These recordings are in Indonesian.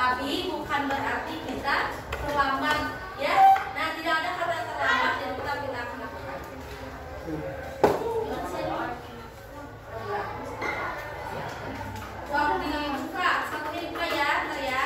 Tapi bukan berarti kita terlambat, ya. Nah, tidak ada kata terlambat, jadi kita akan lakukan. Waktu dibuka, satunya dibuka ya, ntar ya.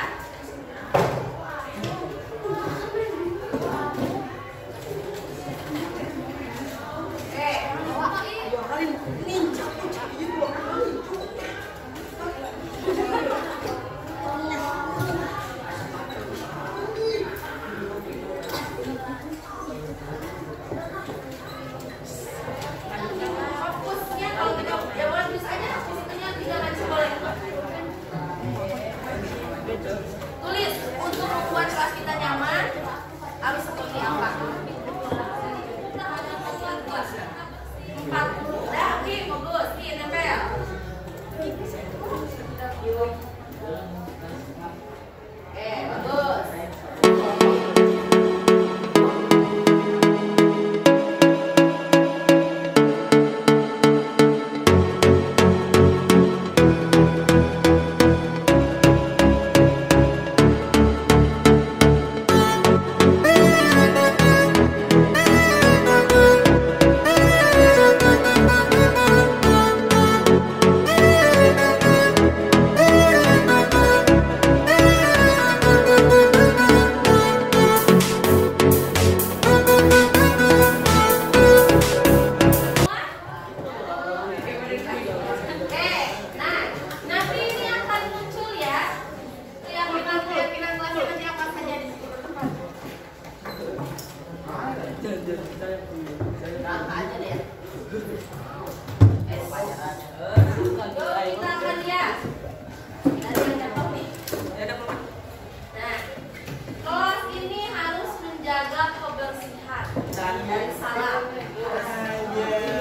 Tulis untuk membuat kelas kita nyaman harus seperti apa? 40. Dah, oke, bagus. Nih, nempel. Bagus.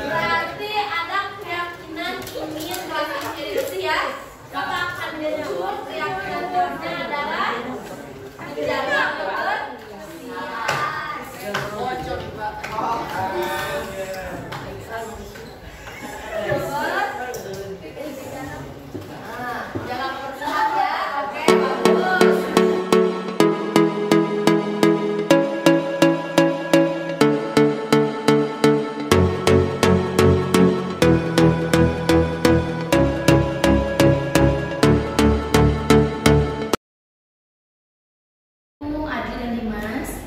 Berarti ada keyakinan ingin kelas ini bersih ya. Maka akan muncul keyakinan kelasnya adalah menjaga kebersihan. Jaga kebersihan ya. Oke, bagus.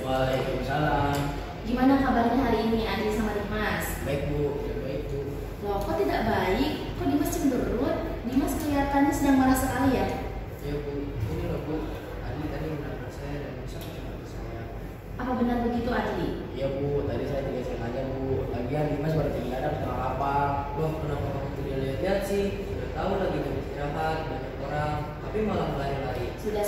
Waalaikumsalam. Gimana kabarnya hari ini Adi sama Dimas? Baik Bu, baik Bu. Loh, kok tidak baik? Kok Dimas cemberut? Dimas kelihatannya sedang marah sekali ya? Ya Bu, ini loh Bu, Adi tadi menabrak saya dan rusak kecamatan saya. Apa benar begitu Adi? Iya Bu, tadi saya tidak sengaja Bu. Lagian Dimas baru tinggal sama apa? Loh, kenapa kamu tidak lihat-lihat sih? Sudah tahu lagi jam istirahat, banyak orang, tapi malah lari-lari. Sudah,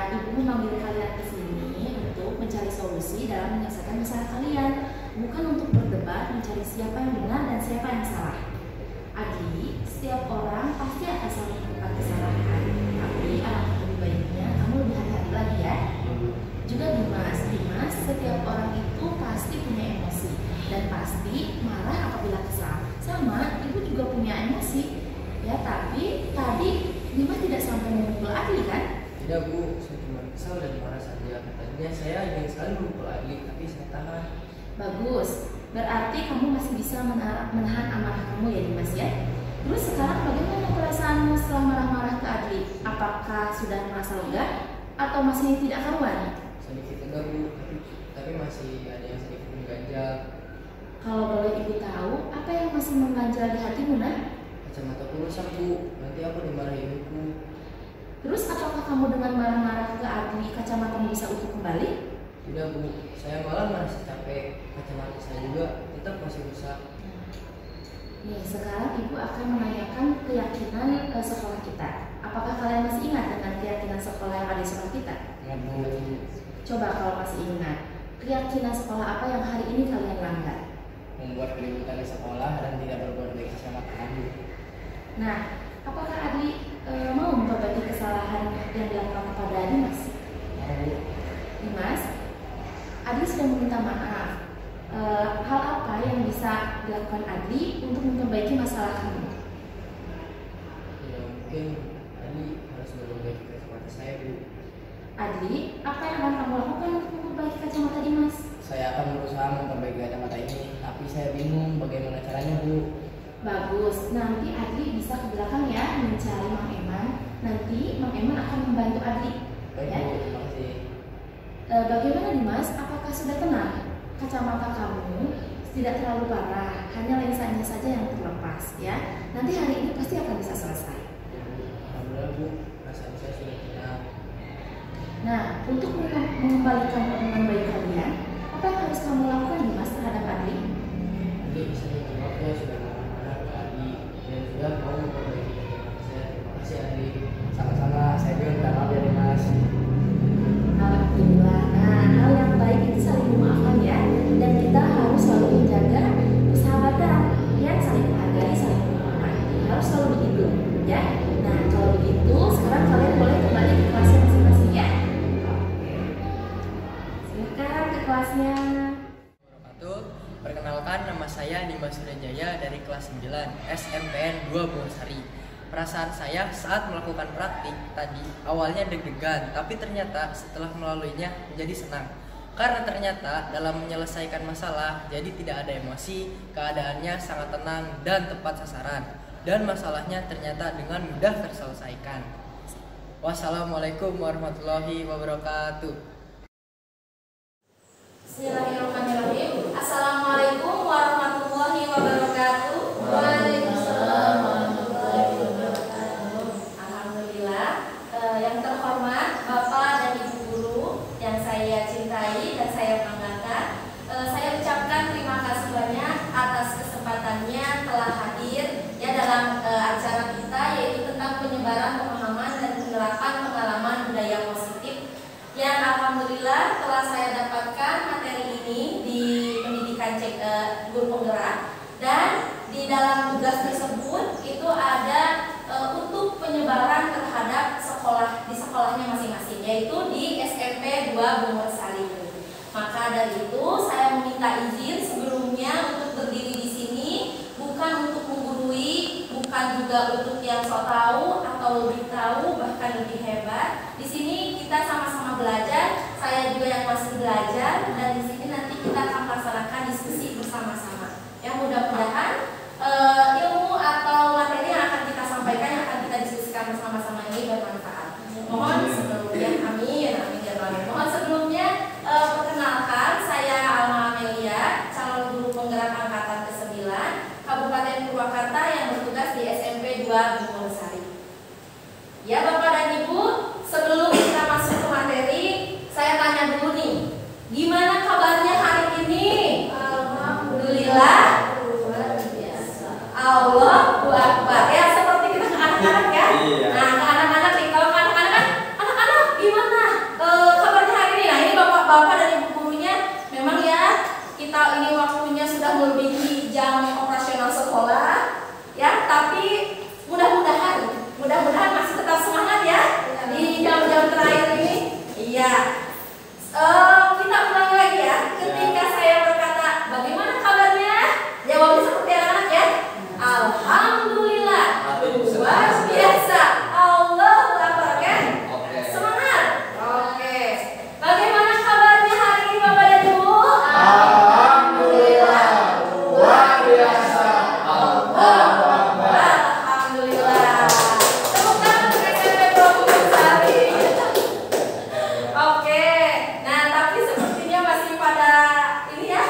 Ibu memanggil kalian ke sini untuk mencari solusi dalam menyelesaikan masalah kalian, bukan untuk berdebat mencari siapa yang benar dan siapa yang salah. Adi, setiap orang pasti akan selalu melakukan kesalahan, tapi alangkah lebih baiknya kamu lebih hati-hati lagi ya. Juga Dimas, setiap orang itu pasti punya emosi dan pasti marah apabila kesal. Sama, Ibu juga punya emosi, ya. Tapi tadi Dimas tidak sampai memukul Adi kan? Tidak Bu, saya cuma kesal dan marah saja. Tadinya saya ingin sekali memukul Adi, tapi saya tahan. Bagus, berarti kamu masih bisa menahan amarah kamu ya Dimas ya. Terus sekarang bagaimana perasaanmu setelah marah-marah ke Adi? Apakah sudah merasa lega atau masih tidak karuan? Sedikit lega Bu, tapi masih ada yang sedikit mengganjal. Kalau boleh Ibu tahu, apa yang masih mengganjal di hatimu nah? Kacamataku rusak Bu, nanti aku dimarahin ibuku. Terus apakah kamu dengan marah-marah ke Adi kacamatamu bisa utuh kembali? Tidak Bu, saya malah merasa capek. Kacamata saya juga tetap masih rusak. Nih, sekarang Ibu akan menanyakan keyakinan sekolah kita. Apakah kalian masih ingat dengan keyakinan sekolah yang ada di sekolah kita? Ya Bu. Coba kalau masih ingat, keyakinan sekolah apa yang hari ini kalian langgar? Membuat keributan di sekolah dan tidak berbuat baik sama Adi. Nah, apakah Adi mau memperbaiki kesalahan yang dilakukan kepada Dimas? Mau. Dimas, Adi sudah meminta maaf. Hal apa yang bisa dilakukan Adi untuk memperbaiki masalah kamu? Ya mungkin Adi harus memperbaiki kesempatan saya Bu. Adli, apa yang akan kamu lakukan untuk memperbaiki kacamata Dimas? Saya akan berusaha memperbaiki kacamata ini, tapi saya bingung bagaimana caranya, Bu. Bagus, nanti Adli bisa ke belakang ya mencari Mang Eman. Nanti Mang Eman akan membantu Adli. Baik, Ya? Bu, terima kasih. Bagaimana Dimas? Apakah sudah tenang? Kacamata kamu tidak terlalu parah, hanya lensanya saja yang terlepas ya. Nanti hari ini pasti akan bisa selesai. Ya, Bu. Alhamdulillah, Bu. Perasaan saya sudah tenang. Nah, untuk mengembalikan hubungan baik kalian, apa yang harus kamu lakukan Dimas terhadap Adli? Nanti saya minta maaf ya sudah marah-marah ke Adi dan sudah mau memperbaiki kacamata saya. Terima kasih, Adi. Sama-sama, saya juga minta maaf ya, Dimas. Alhamdulillah. Nah, hal yang baik itu saling memaafkan ya, dan kita harus selalu menjaga persahabatan, ya, saling menghargai, saling menghormati. Harus selalu begitu, ya. Nah, kalau begitu, sekarang kalian boleh kembali ke kelasnya masing-masing ya. Oke. Silakan ke kelasnya. Wabarakatuh. Perkenalkan, nama saya Dimas Surajaya dari kelas 9 SMPN 2 Bungosari. Perasaan saya saat melakukan praktik tadi awalnya deg-degan, tapi ternyata setelah melaluinya menjadi senang. Karena ternyata dalam menyelesaikan masalah, jadi tidak ada emosi, keadaannya sangat tenang dan tepat sasaran. Dan masalahnya ternyata dengan mudah terselesaikan. Wassalamualaikum warahmatullahi wabarakatuh. Bismillahirrahmanirrahim. Assalamualaikum warahmatullahi wabarakatuh. Waalaikumsalam warahmatullahi wabarakatuh. Alhamdulillah. Yang terhormat Bapak dan Ibu Guru yang saya cintai dan saya banggakan, saya ucapkan terima kasih banyak atas kesempatannya telah hadir ya dalam acara kita, yaitu tentang penyebaran pemahaman dan penerapan pengalaman budaya positif yang alhamdulillah telah saya dapatkan materi ini di pendidikan guru penggerak, dan di dalam tugas tersebut itu ada untuk penyebaran terhadap di sekolahnya masing-masing, yaitu di SMP 2 Bungosari. Maka dari itu saya meminta izin sebelumnya untuk berdiri di sini, bukan untuk menggurui, bukan juga untuk yang sok tahu atau lebih tahu bahkan lebih hebat. Di sini kita sama-sama belajar, saya juga yang masih belajar, dan di sini nanti kita akan melaksanakan diskusi bersama-sama. Yang mudah-mudahan ilmu atau materi yang akan kita sampaikan, yang akan kita diskusikan bersama-sama ini bermanfaat. Mohon sebelumnya, amin, amin ya Tuhan. Mohon sebelumnya perkenalkan, saya Alma Amelia, calon guru penggerak angkatan ke-9 Kabupaten Purwakarta yang bertugas di SMP 2 Bungosari. Ya Bapak dan Ibu, sebelum kita masuk ke materi, saya tanya dulu nih, gimana kabarnya hari ini? Alhamdulillah. Allahu Akbar. Ya, seperti kita ke anak-anak ya. Nah, ke anak-anak nih, kalau ke anak-anak kan, anak-anak gimana kabarnya hari ini? Nah, ini bapak-bapak dan ibu gurunya memang ya, kita ini waktunya sudah melebihi jam operasional sekolah ya, tapi mudah-mudahan masih tetap semangat ya di jam-jam terakhir ini. Iya. Kita ulangi lagi ya. Ketika saya berkata, bagaimana kabarnya? Jawabnya seperti anak-anak ya. Alhamdulillah. Luar biasa. Allahu Akbar kan? Semangat. Oke. Bagaimana kabarnya hari ini Bapak dan Ibu? Alhamdulillah. Luar biasa. Allahu Akbar. Alhamdulillah. Tepuk tangan untuk SMP 2 Bungosari. Oke. Nah, tapi sepertinya masih pada ini ya,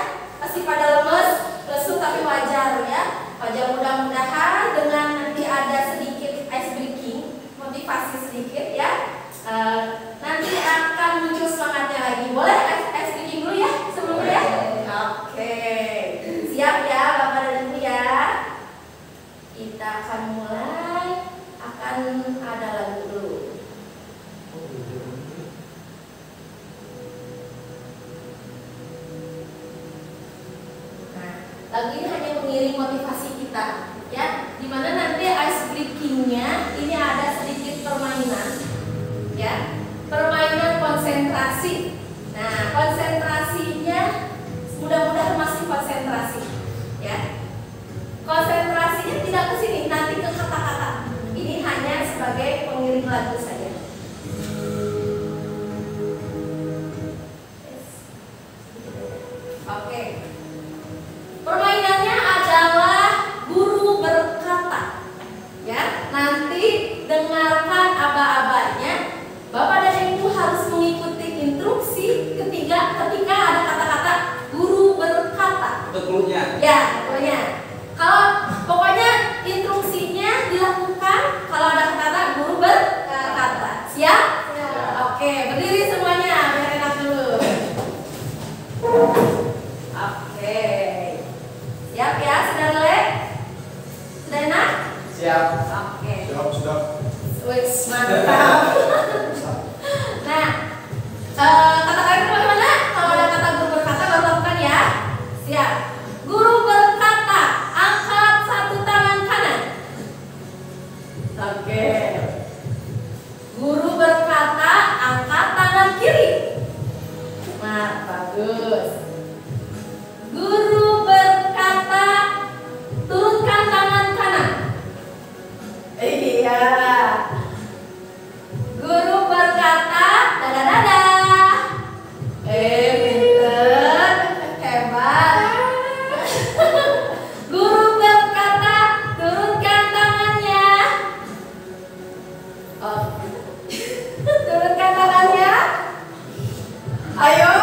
masih pada lesu tapi wajar ya. Wajar, mudah-mudahan dengan nanti ada sedikit ice breaking, motivasi sedikit ya, nanti akan muncul semangatnya lagi. Boleh ice breaking dulu ya sebelumnya ya? Oke. Siap ya Bapak dan Ibu ya? Kita akan mulai, akan ada lagu dulu. Nah, lagu ini hanya mengiring motivasi kita ya, dimana nanti ice breakingnya ini ada sedikit permainan ya, permainan konsentrasi. Nah, konsentrasinya mudah-mudahan masih konsentrasi ya, konsentrasinya tidak ke sini, nanti ke kata-kata. Ini hanya sebagai pengiring lagu saja. nanti dengarkan aba-abanya. Bapak dan Ibu harus mengikuti instruksi ketika ada kata-kata guru berkata. Untuk clue-nya. Ya, pokoknya. Kalau pokoknya instruksinya dilakukan kalau ada kata guru berkata. Siap? Oke, berdiri semuanya biar enak dulu. Oke. Siap ya, sudah mulai? Sudah enak? Siap. Oke. Sudah. Wih, mantap. Nah, kata-kata itu bagaimana? Kalau ada kata guru berkata baru lakukan ya. Siap. Guru berkata, angkat satu tangan kanan. Oke. Guru berkata, angkat tangan kiri. Nah, bagus. Guru berkata, turunkan tangan kanan. Iya. Guru berkata, dadah. Pinter, hebat. Guru berkata, turunkan tangannya. Oh. Turunkan tangannya. Ayo.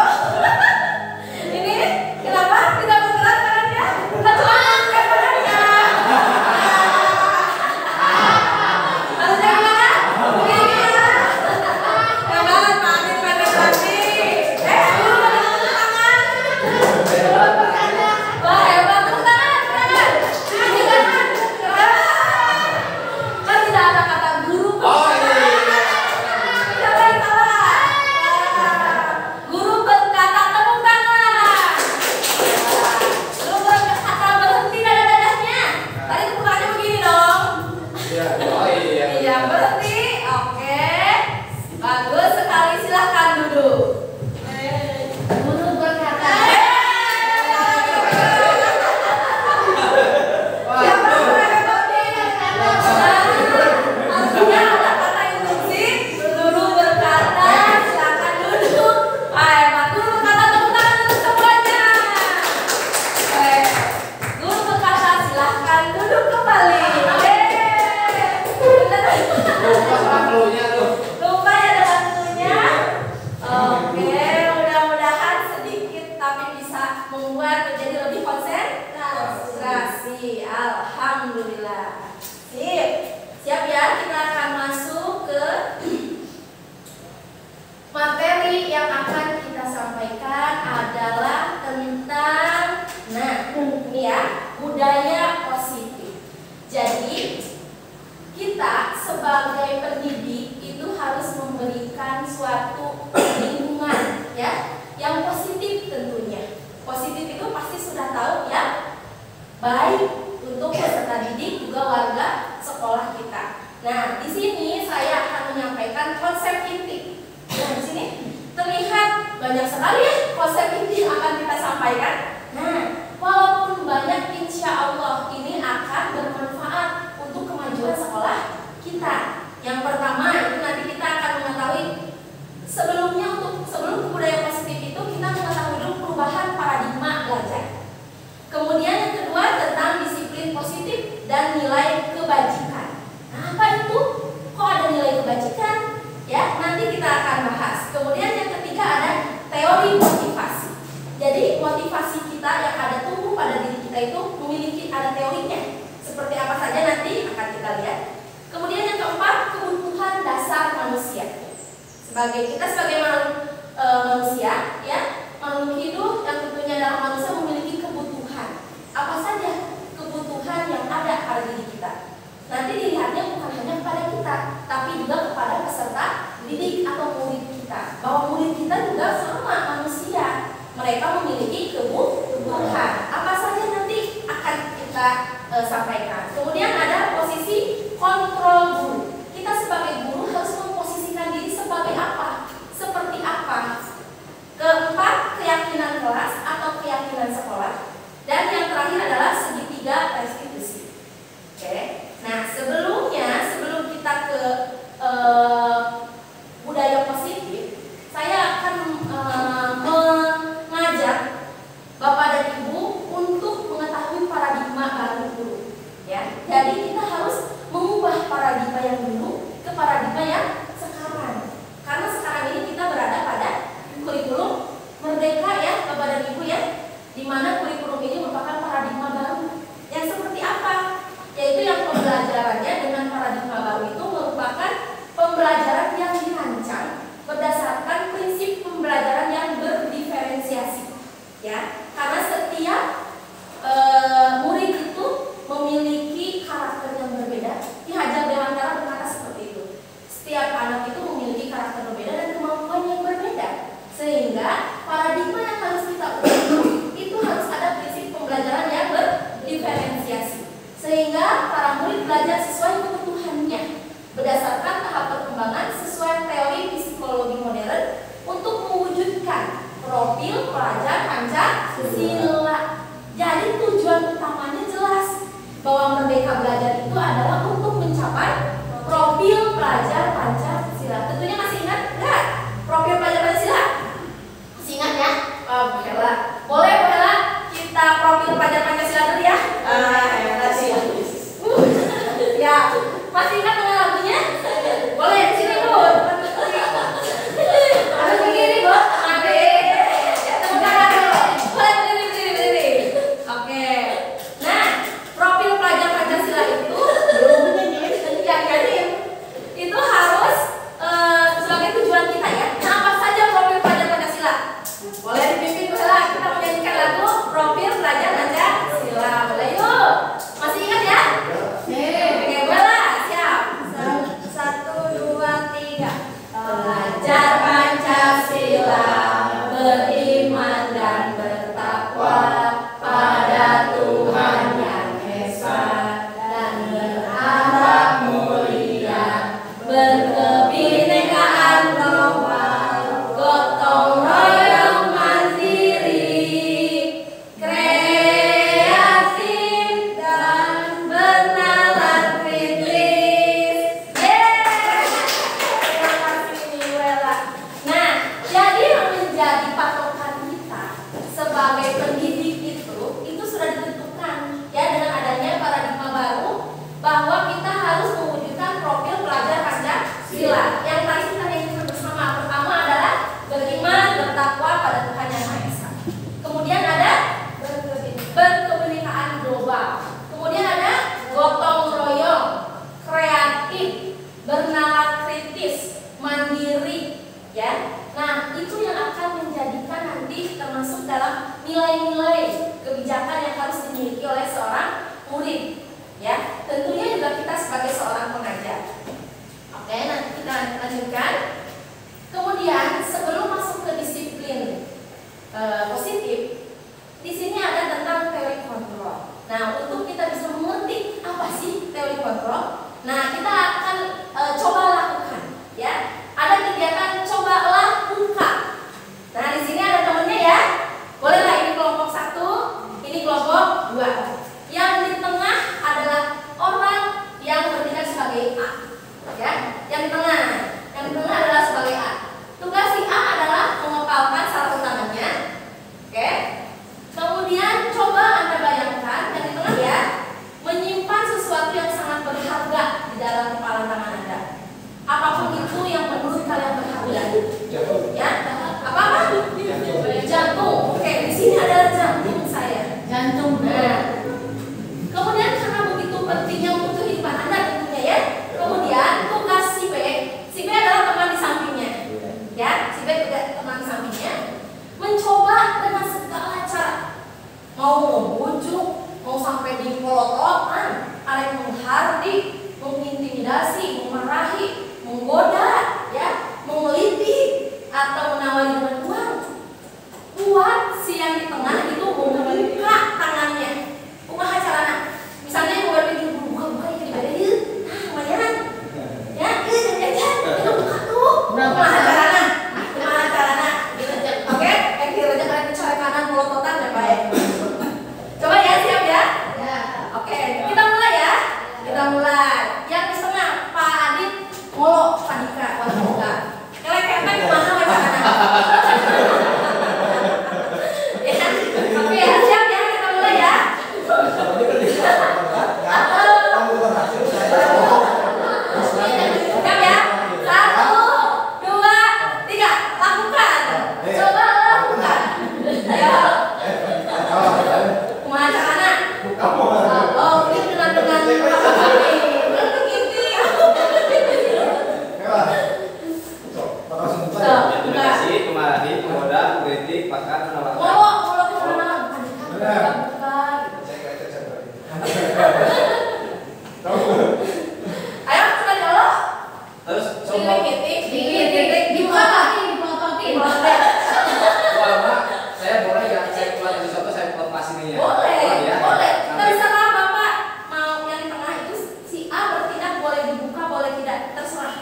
Ini kenapa tidak bergerak tangannya? Turunkan tangannya. Harus yang mana? Begini ya. Hebat, Pak Adit, pendek lagi. Turun tangan. Wah, hebat, turun tangan. Ini kanan. Kan tidak ada kata guru. Siapa yang salah? Guru berkata tepuk tangan. Guru berkata berhenti dadahnya. Tadi tepukannya begini dong. Iya. Oh iya. Iya, berhenti. Oke. Bagus sekali, silahkan duduk. Guru berkata. Siapa yang berhenti? Artinya ada kata instruksi. Guru berkata, silahkan duduk. Hebat. Guru berkata tepuk tangan untuk semuanya. Guru berkata, silahkan duduk kembali. Lupa sama clue-nya tuh. Lupa ya dengan clue-nya. Oke, mudah-mudahan sedikit tapi bisa membuat menjadi lebih konsentrasi. Alhamdulillah. Sip. Siap ya, kita akan masuk ke materi yang akan kita sampaikan adalah tentang ini ya, budaya positif. Jadi kita sebagai pendidik itu harus memberikan suatu lingkungan ya yang positif tentunya. Positif itu pasti sudah tahu ya, baik untuk peserta didik juga warga sekolah kita. Nah, di sini saya akan menyampaikan konsep inti. Nah, di sini terlihat banyak sekali ya konsep inti yang akan kita sampaikan. Nah, walaupun banyak, insya Allah ini akan bermanfaat untuk kemajuan sekolah kita. Yang pertama itu nanti kita akan mengetahui sebelum ke budaya positif itu kita mengetahui dulu perubahan paradigma belajar. Kemudian yang kedua tentang disiplin positif dan nilai kebajikan. Nah, apa itu? Kok ada nilai kebajikan? Ya, nanti kita akan bahas. Kemudian yang ketiga ada teori motivasi. Jadi motivasi kita yang ada tumbuh pada diri kita itu memiliki ada teorinya. Seperti apa saja nanti akan kita lihat. Kemudian yang keempat, kebutuhan dasar manusia. Kita sebagai manusia, ya, makhluk hidup yang tentunya dalam manusia memiliki kebutuhan. Apa saja kebutuhan yang ada pada diri kita? Nanti dilihatnya bukan hanya kepada kita, tapi juga kepada peserta didik atau murid kita. Bahwa murid kita juga sama manusia. Mereka memiliki kebutuhan. Apa saja nanti akan kita sampaikan. Kemudian ada posisi kontrol guru. Kita sebagai guru harus memposisikan diri sebagai apa? Seperti apa? Keempat, keyakinan kelas atau keyakinan sekolah. Dan yang terakhir adalah segitiga restitusi. Oke. Nah, sebelum kita ke budaya positif, saya akan mengajak Bapak dan Ibu untuk mengetahui paradigma baru dulu. Ya, jadi kita harus mengubah paradigma paradigma yang dulu ke paradigma yang sekarang. Karena sekarang ini kita berada pada kurikulum merdeka ya, Bapak dan Ibu ya, di mana kurikulum ini merupakan paradigma baru. Yang seperti apa? Yaitu yang pembelajarannya dengan paradigma baru itu merupakan pembelajaran yang dirancang berdasarkan prinsip pembelajaran yang berdiferensiasi. Ya, karena setiap murid itu memiliki karakter yang berbeda. Ki Hajar Dewantara berkata seperti itu. Setiap anak itu memiliki karakter berbeda dan kemampuan yang berbeda. Sehingga paradigma yang harus kita ubah itu harus ada prinsip pembelajaran yang berdiferensiasi. Sehingga para murid belajar sesuai kebutuhannya berdasarkan tahap perkembangan sesuai teori psikologi modern untuk mewujudkan profil pelajar Pancasila. Jadi tujuan utamanya jelas bahwa Merdeka Belajar itu adalah untuk mencapai profil pelajar Pancasila. Tentunya masih ingat nggak profil pelajar Pancasila? Masih ingat ya? Oh, boleh kita profil pelajar Pancasila dulu ya? Ya, masih ingat dengan lagunya? Boleh di sini Bu. Ada begini Bu. Oke. Nah, profil pelajar Pancasila itu itu harus sebagai tujuan kita ya. Nah, apa saja profil pelajar Pancasila? Boleh dipimpin Bu Hela, kita menyanyikan lagu profil pelajar Pancasila. Boleh yuk. Masih ingat ya? Oke, boleh. Siap. 1, 2, 3. Belajar Pancasila, beriman dan bertakwa pada Tuhan yang esa dan berakhlak mulia, berkebinekaan global, gotong royong mandiri, kreatif dan bernalar kritis. Terima kasih Wela. Nah, jadi yang menjadi patokan kita sebagai pendidik itu sudah ditentukan ya dengan adanya paradigma baru bahwa kita harus mewujudkan profil pelajar Pancasila. Yang tadi kita nyanyikan bersama, pertama adalah beriman bertakwa pada Tuhan Yang Maha Esa. Kemudian ada berkebinekaan global. Kemudian ada gotong royong, kreatif, bernalar kritis, mandiri ya. Nah, itu yang akan menjadikan nanti termasuk dalam nilai-nilai kebijakan yang harus dimiliki oleh seorang murid ya. Tentunya juga kita sebagai seorang pengajar. Oke, nanti kita lanjutkan. Kemudian sebelum masuk ke disiplin positif, di sini ada tentang teori kontrol. Nah, untuk kita bisa mengerti apa sih teori kontrol, nah kita akan coba lakukan ya. Ada kegiatan cobalah buka. Nah, di sini ada temennya ya. Bolehlah ini kelompok 1, ini kelompok 2. Yang di tengah adalah orang yang bertindak sebagai A. Ya, yang di tengah adalah sebagai A. Tugas si A adalah mengepalkan sarung tangannya. Oke. Kemudian coba Anda bayangkan yang di tengah ya, menyimpan sesuatu yang sangat berharga di dalam kepalan tangan Anda. Apapun itu yang menurut kalian berharga. Ya, apa? Jantung. Oke, di sini adalah jantung saya. Jantung. Nah, kemudian karena begitu pentingnya untuk kehidupan Anda tentunya ya. Kemudian tugas si B adalah teman di samping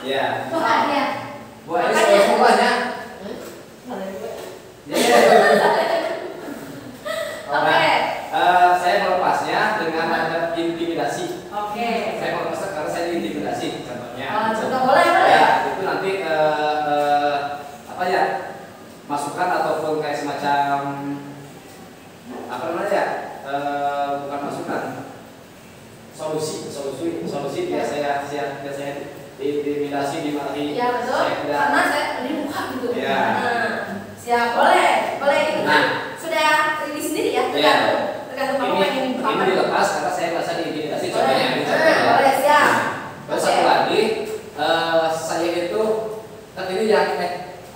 Ya. Bukan ya. Bu Elis kalau semuanya. Oke. Saya melepasnya dengan ada intimidasi. Oke. Saya melepasnya karena saya diintimidasi, contohnya. Contoh boleh. Ya, itu nanti apa ya? Masukan ataupun kayak semacam apa namanya ya? Bukan masukan. Solusi biar saya diintimidasi dimarahi. Ya betul. Karena saya dibuka gitu. Ya. Siap, boleh itu kan sudah ini sendiri ya, tergantung kamu pengen buka apa. Ini dilepas karena saya merasa diintimidasi, contohnya. Boleh, siap. Terus satu lagi, saya itu kan ini yang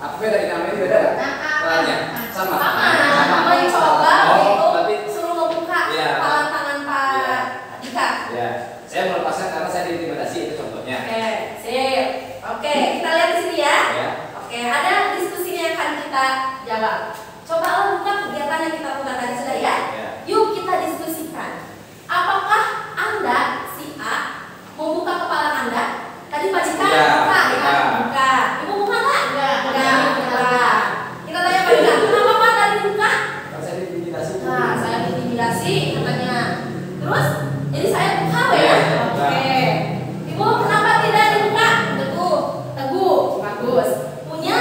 apa beda ini namanya beda nggak? Perannya sama. Mencoba berarti suruh membuka kepala tangan Pak Dika. Ya, saya melepaskan karena saya diintimidasi, itu contohnya. Oke, sip. Oke, kita lihat di sini ya. Ya. Oke, ada diskusinya yang akan kita jawab. Coba buka kegiatan yang kita lakukan tadi sudah ya. Yuk kita diskusikan. Apakah Anda si A membuka kepala Anda? Tadi Pak Dika buka ya? Buka. Ibu buka nggak? Enggak. Buka. Kita tanya Pak Dika, kenapa Pak tadi buka? Karena saya diintimidasi. Nah, saya diintimidasi katanya. Terus, jadi saya buka ya? Oke. Ibu kenapa tidak dibuka? Teguh. Bagus. Punya?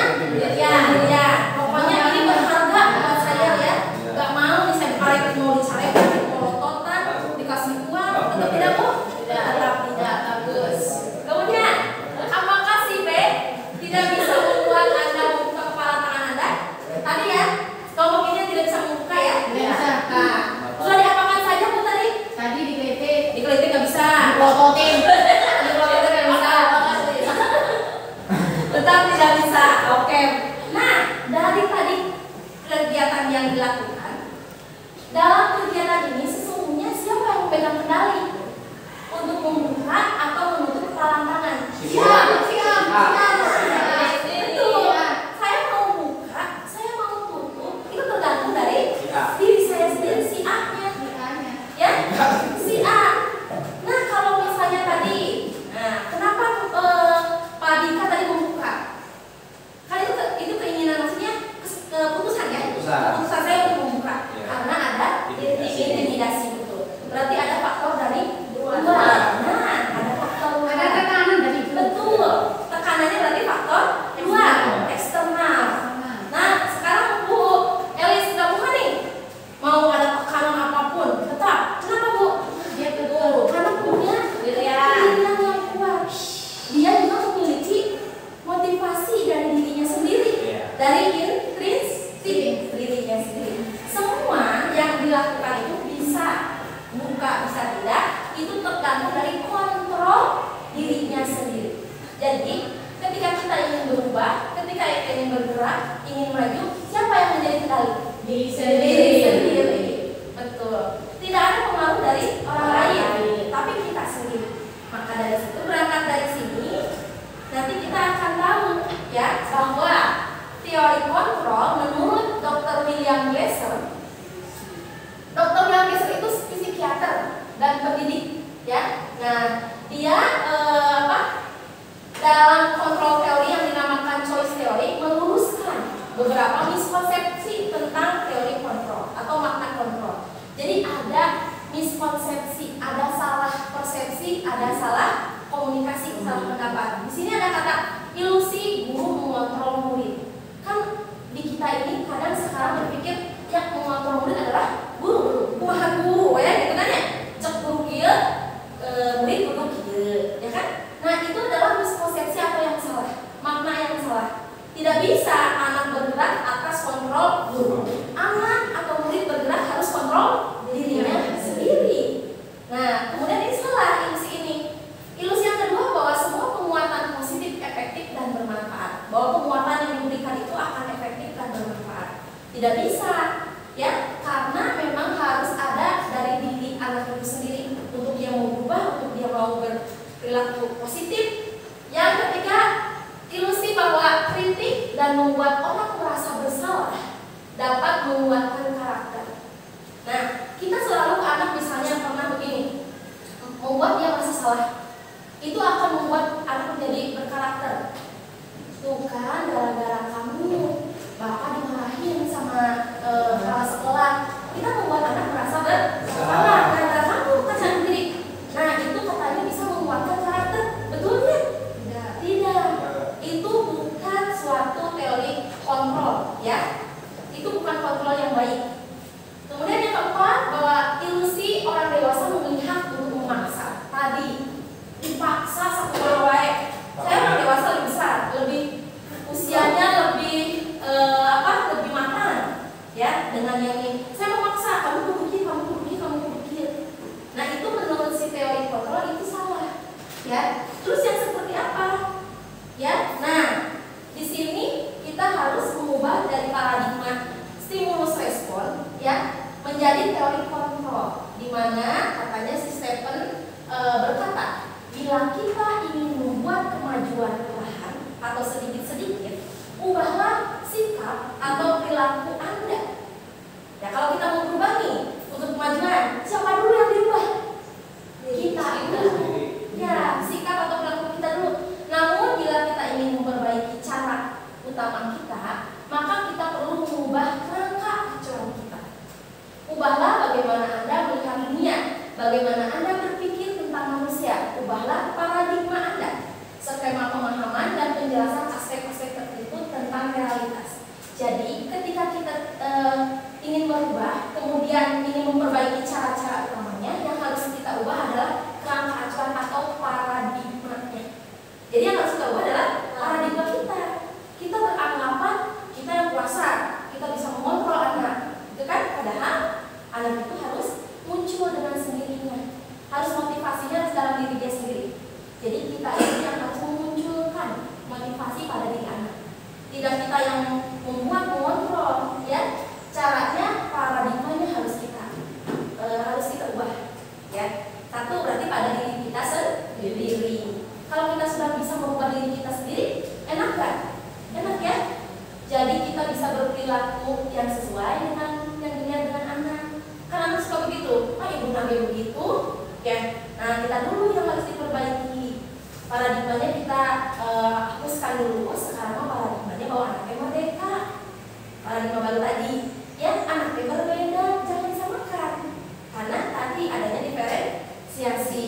Ya. Pokoknya ini berharga buat saya ya. Gak mau nih saya mau dicari polototan, dikasih uang, tetap tidak Bu? Tetap tidak. Bagus. Kemudian, apakah si B tidak bisa membuat Anda membuka kepala tangan Anda? Tadi ya, kelompok ini tidak bisa membuka ya? Nah, sudah diapakan saja Bu tadi? Tadi dikritik, Dikelitik nggak bisa. dipelototin. Dikelitik nggak bisa. Tetap tidak bisa. Oke. Nah, dari tadi kegiatan yang dilakukan, dalam kegiatan ini sesungguhnya siapa yang memegang kendali untuk membuka atau menutup kepala tangan? Siap. Betul. Saya mau buka, saya mau tutup, itu tergantung dari diri saya sendiri, si A-nya. Ya, si A. Nah, kalau misalnya tadi, kenapa Pak Dika tadi membuka? Kan itu keinginan, maksudnya keputusan ya? Keputusan saya untuk membuka. Ya. Karena ada intimidasi betul. Berarti ada faktor dari dua. Nah, ada faktor dua. Ada tekanan dari itu. Betul. Tekanannya berarti faktor dua, eksternal. Nah, sekarang Bu Elis nggak buka nih. Mau ada tekanan apapun, tetap. Kenapa Bu? Dia betul. Karena punya pilihan yang kuat. Dia juga memiliki motivasi dari dirinya sendiri, dari intrinsik dirinya sendiri. Semua yang dilakukan itu bisa buka, bisa tidak, itu tergantung dari kontrol dirinya sendiri. Jadi, ketika kita ingin berubah, ketika kita ingin bergerak, ingin maju, siapa yang menjadi kendali? Diri sendiri. Betul. Tidak ada pengaruh dari orang lain, tapi kita sendiri. Maka dari situ, berangkat dari sini, nanti kita akan tahu ya bahwa teori kontrol menurut Dr. William Glasser. Dr. William Glasser itu psikiater dan pendidik ya. Nah, dia dalam kontrol teori yang dinamakan choice theory meluruskan beberapa miskonsepsi tentang teori kontrol atau makna kontrol. Jadi ada miskonsepsi, ada salah persepsi, ada salah komunikasi, salah pendapat. Di sini ada kata ilusi guru mengontrol murid. Kan di kita ini kadang sekarang berpikir yang mengontrol murid adalah guru, bukan guru ya, gitu kan ya. Cek guru kieu, murid guru kieu, ya kan? Nah, itu adalah miskonsepsi apa yang salah, makna yang salah. Tidak bisa anak bergerak atas kontrol guru. Anak atau murid bergerak harus kontrol dirinya sendiri. Nah, kemudian ini salah ilusi ini. Ilusi yang kedua bahwa semua penguatan positif efektif dan bermanfaat. Bahwa penguatan yang diberikan itu akan efektif dan bermanfaat. Tidak bisa, ya, karena memang harus ada dari diri anak itu sendiri untuk dia mau berubah, untuk dia mau berperilaku positif. Yang ketiga, ilusi bahwa kritik dan membuat orang merasa bersalah dapat menguatkan karakter. Nah, kita selalu ke anak misalnya pernah begini, membuat dia merasa salah. Itu akan membuat anak menjadi berkarakter yang seperti apa? Ya, nah di sini kita harus mengubah dari paradigma stimulus respon ya menjadi teori kontrol, di mana katanya si Stephen berkata, bila kita ingin membuat kemajuan perlahan atau sedikit-sedikit, ubahlah sikap atau perilaku Anda. Ya, kalau kita mau berubah nih untuk kemajuan, siapa dulu yang diubah? Kita dulu. Ya, sikap atau perilaku kita dulu. Namun bila kita ingin memperbaiki cara utama kita, maka kita perlu mengubah kerangka acuan kita. Ubahlah bagaimana Anda melihat dunia, bagaimana Anda berpikir tentang manusia. Ubahlah paradigma Anda, skema pemahaman dan penjelasan aspek-aspek tertentu tentang realitas. Jadi ketika kita ingin berubah, kemudian ingin memperbaiki cara-cara utamanya, yang harus kita ubah adalah kerangka acuan atau paradigmanya. Jadi yang harus kita ubah adalah paradigma kita. Kita beranggapan kita yang kuasa, kita bisa mengontrol anak, itu kan? Padahal anak itu harus muncul dengan sendirinya, harus motivasinya harus dalam diri dia sendiri. Jadi kita ini yang harus memunculkan motivasi pada diri anak, tidak kita yang membuat mengontrol. Ya, caranya paradigmanya harus kita ubah. Ya, satu berarti pada diri kita sendiri. Kalau kita sudah bisa merubah diri kita sendiri, enak kan? Enak ya. Jadi kita bisa berperilaku yang sesuai dengan yang dilihat dengan anak. Kan anak suka begitu, ibu nabi begitu. Ya, nah kita dulu yang harus diperbaiki. Paradigmanya kita hapuskan dulu. Sekarang paradigmanya bahwa anaknya merdeka. Paradigma baru tadi, ya anaknya berbeda, jangan disamakan. Karena tadi adanya diferensiasi.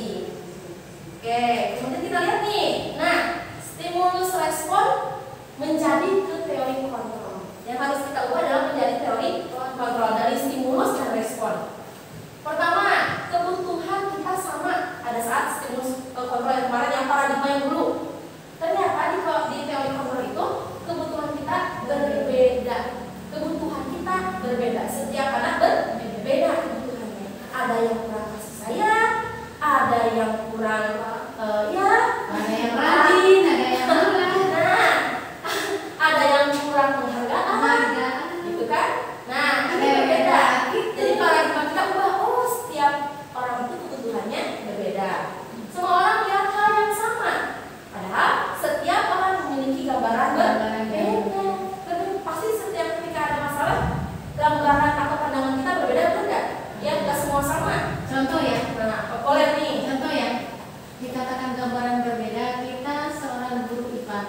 Oke, kemudian kita lihat nih. Nah, stimulus respon menjadi ke teori kontrol. Yang harus kita ubah adalah menjadi teori kontrol dari stimulus dan respon. Pertama, kebutuhan kita sama. Ada saat stimulus kontrol yang kemarin yang paradigma yang dulu. Ternyata di teori kontrol itu kebutuhan kita berbeda. Kebutuhan kita berbeda. Setiap anak berbeda kebutuhannya. Ada yang kurang kasih sayang, ada yang kurang ada yang rajin, ada yang nah, ada yang kurang penghargaan, gitu kan? Nah, ini berbeda. Jadi paradigma kita ubah. Oh, setiap orang itu kebutuhannya berbeda. Semua orang lihat hal yang sama, padahal setiap orang memiliki gambaran berbeda. Pasti setiap ketika ada masalah, gambaran atau pandangan kita berbeda, betul nggak? Ya, nggak semua sama. Contoh ya. Nah, boleh nih. Contoh ya. Dikatakan gambaran berbeda, kita seorang guru IPA.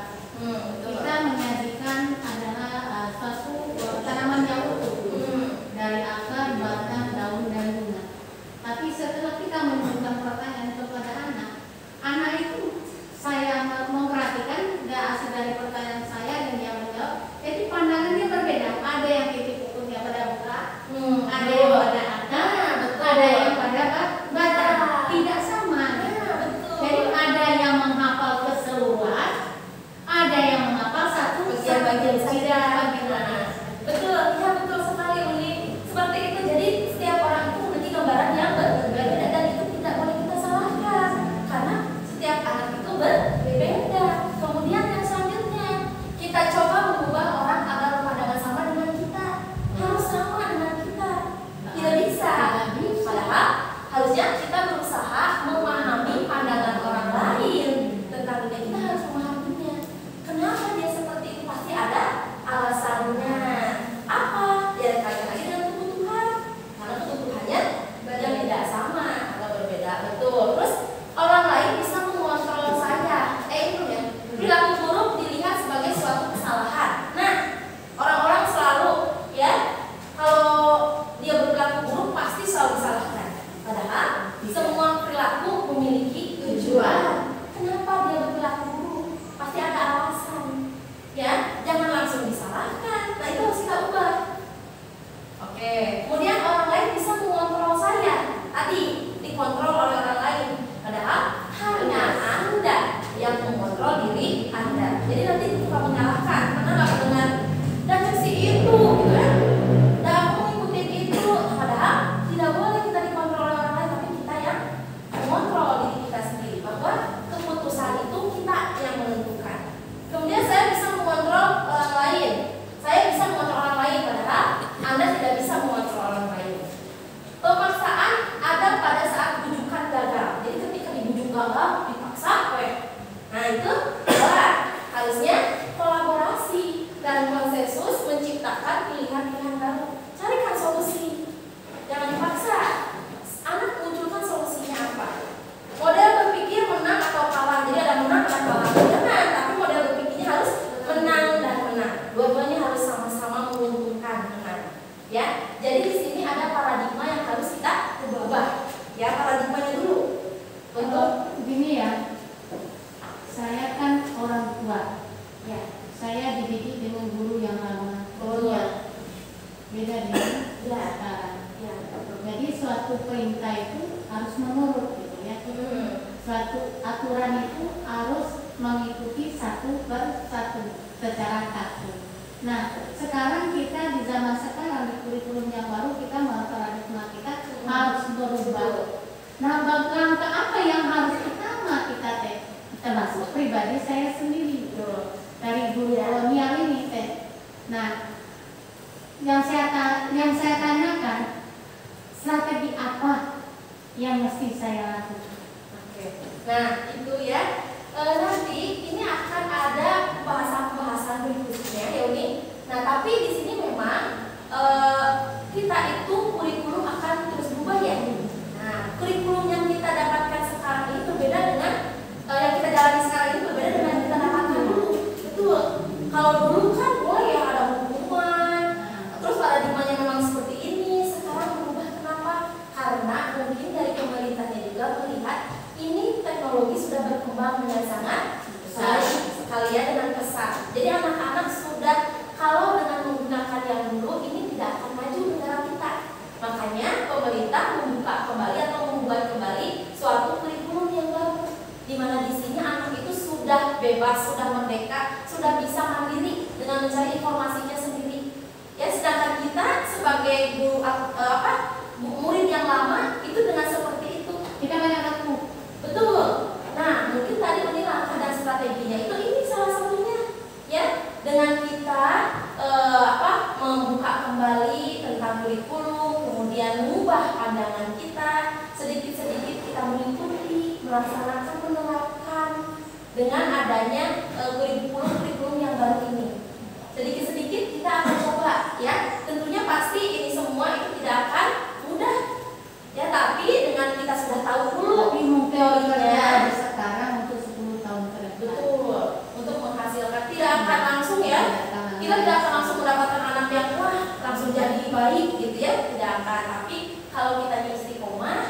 Kita menyajikan adalah suatu tanaman yang utuh dari akar, batang, daun dan bunga. Tapi setelah kita menunjukkan pertanyaan kepada anak itu saya memperhatikan nggak asal dari pertanyaan saya dan dia menjawab. Jadi pandangannya berbeda. Ada yang titik ukurnya pada buka, ada yang pada akar, ada yang pada batang. Tidak sama. Jadi ada yang menghafal keseluruhan, ada yang menghafal satu bagian saja. Betul, ya betul sekali Uli. Seperti itu. Jadi setiap orang itu memiliki gambaran yang berbeda dan itu tidak boleh kita salahkan karena setiap anak itu berbeda. Kemudian yang selanjutnya kita coba mengubah orang agar berpandangan sama dengan kita, harus sama dengan kita. Tidak bisa. Padahal harusnya kita berusaha memahami pandangan orang lain tentang dunia. Kita harus memahaminya. Kenapa dia seperti itu? Pasti ada alasannya. Apa? Ya kaitan lagi dengan kebutuhan. Karena kebutuhannya yang tidak sama atau berbeda. Betul. Terus orang lain bisa mengontrol saya. Itu ya. itu dua, harusnya kolaborasi dan konsensus menciptakan pilihan-pilihan baru. Carikan solusi, jangan dipaksa. Anak munculkan solusinya apa? Model berpikir menang atau kalah, jadi ada menang dan kalah. Jangan, tapi model berpikirnya harus menang dan menang. Dua-duanya harus sama-sama menguntungkan, menang. Ya, jadi di sini ada paradigma yang harus kita ubah. Ya, paradigmanya dulu. Untuk begini ya, saya kan orang tua. ya, Saya dididik dengan guru yang lama. Beda dengan ya, sekarang. ya. Jadi suatu perintah itu harus menurut gitu ya. Suatu aturan itu harus mengikuti satu per satu secara kaku. Nah, sekarang kita di zaman sekarang di kurikulum yang baru kita paradigma kita harus berubah. Nah, langkah apa yang harus pertama kita termasuk pribadi saya sendiri dari guru kolonial ini teh. Nah, yang saya tanyakan, strategi apa yang mesti saya lakukan? Oke. Nah, itu ya. Nanti ini akan ada pembahasan berikutnya ya Uni. Nah, tapi di sini memang kita itu kurikulum akan terus berubah ya. Nah, kurikulum yang kita dapatkan sekarang ini berbeda dengan yang kita jalani sekarang ini berbeda dengan yang kita dapatkan dulu. Betul. Kalau dulu kan mulai ya ada hukuman, terus paradigmanya memang seperti ini. Sekarang berubah kenapa? Karena mungkin dari pemerintahnya juga melihat ini teknologi sudah berkembang dengan sangat besar sekali ya, dengan pesat. Jadi anak-anak sudah, kalau dengan menggunakan yang dulu ini tidak akan maju negara kita. Makanya pemerintah membuka kembali atau membuat kembali suatu kurikulum yang baru, di mana di sini anak itu sudah bebas, sudah merdeka, sudah bisa mandiri dengan mencari informasinya sendiri. Ya, sedangkan kita sebagai guru murid yang lama itu dengan seperti itu Kita banyak aku. betul. Nah, mungkin tadi ini langkah dan strateginya itu ini salah satunya ya, dengan kita membuka kembali tentang kurikulum, kemudian mengubah pandangan kita, sedikit-sedikit kita mengikuti, melaksanakan, menerapkan dengan adanya kurikulum yang baru ini. Sedikit-sedikit kita akan coba ya. Tentunya pasti ini semua itu tidak akan mudah ya, tapi dengan kita sudah tahu dulu Tapi mungkin teorinya, di sekarang untuk 10 tahun ke depan. betul, untuk menghasilkan tidak akan langsung ya. Kita tidak akan langsung mendapatkan anak yang wah langsung jadi baik gitu ya, tidak akan. Tapi kalau kitanya istiqomah,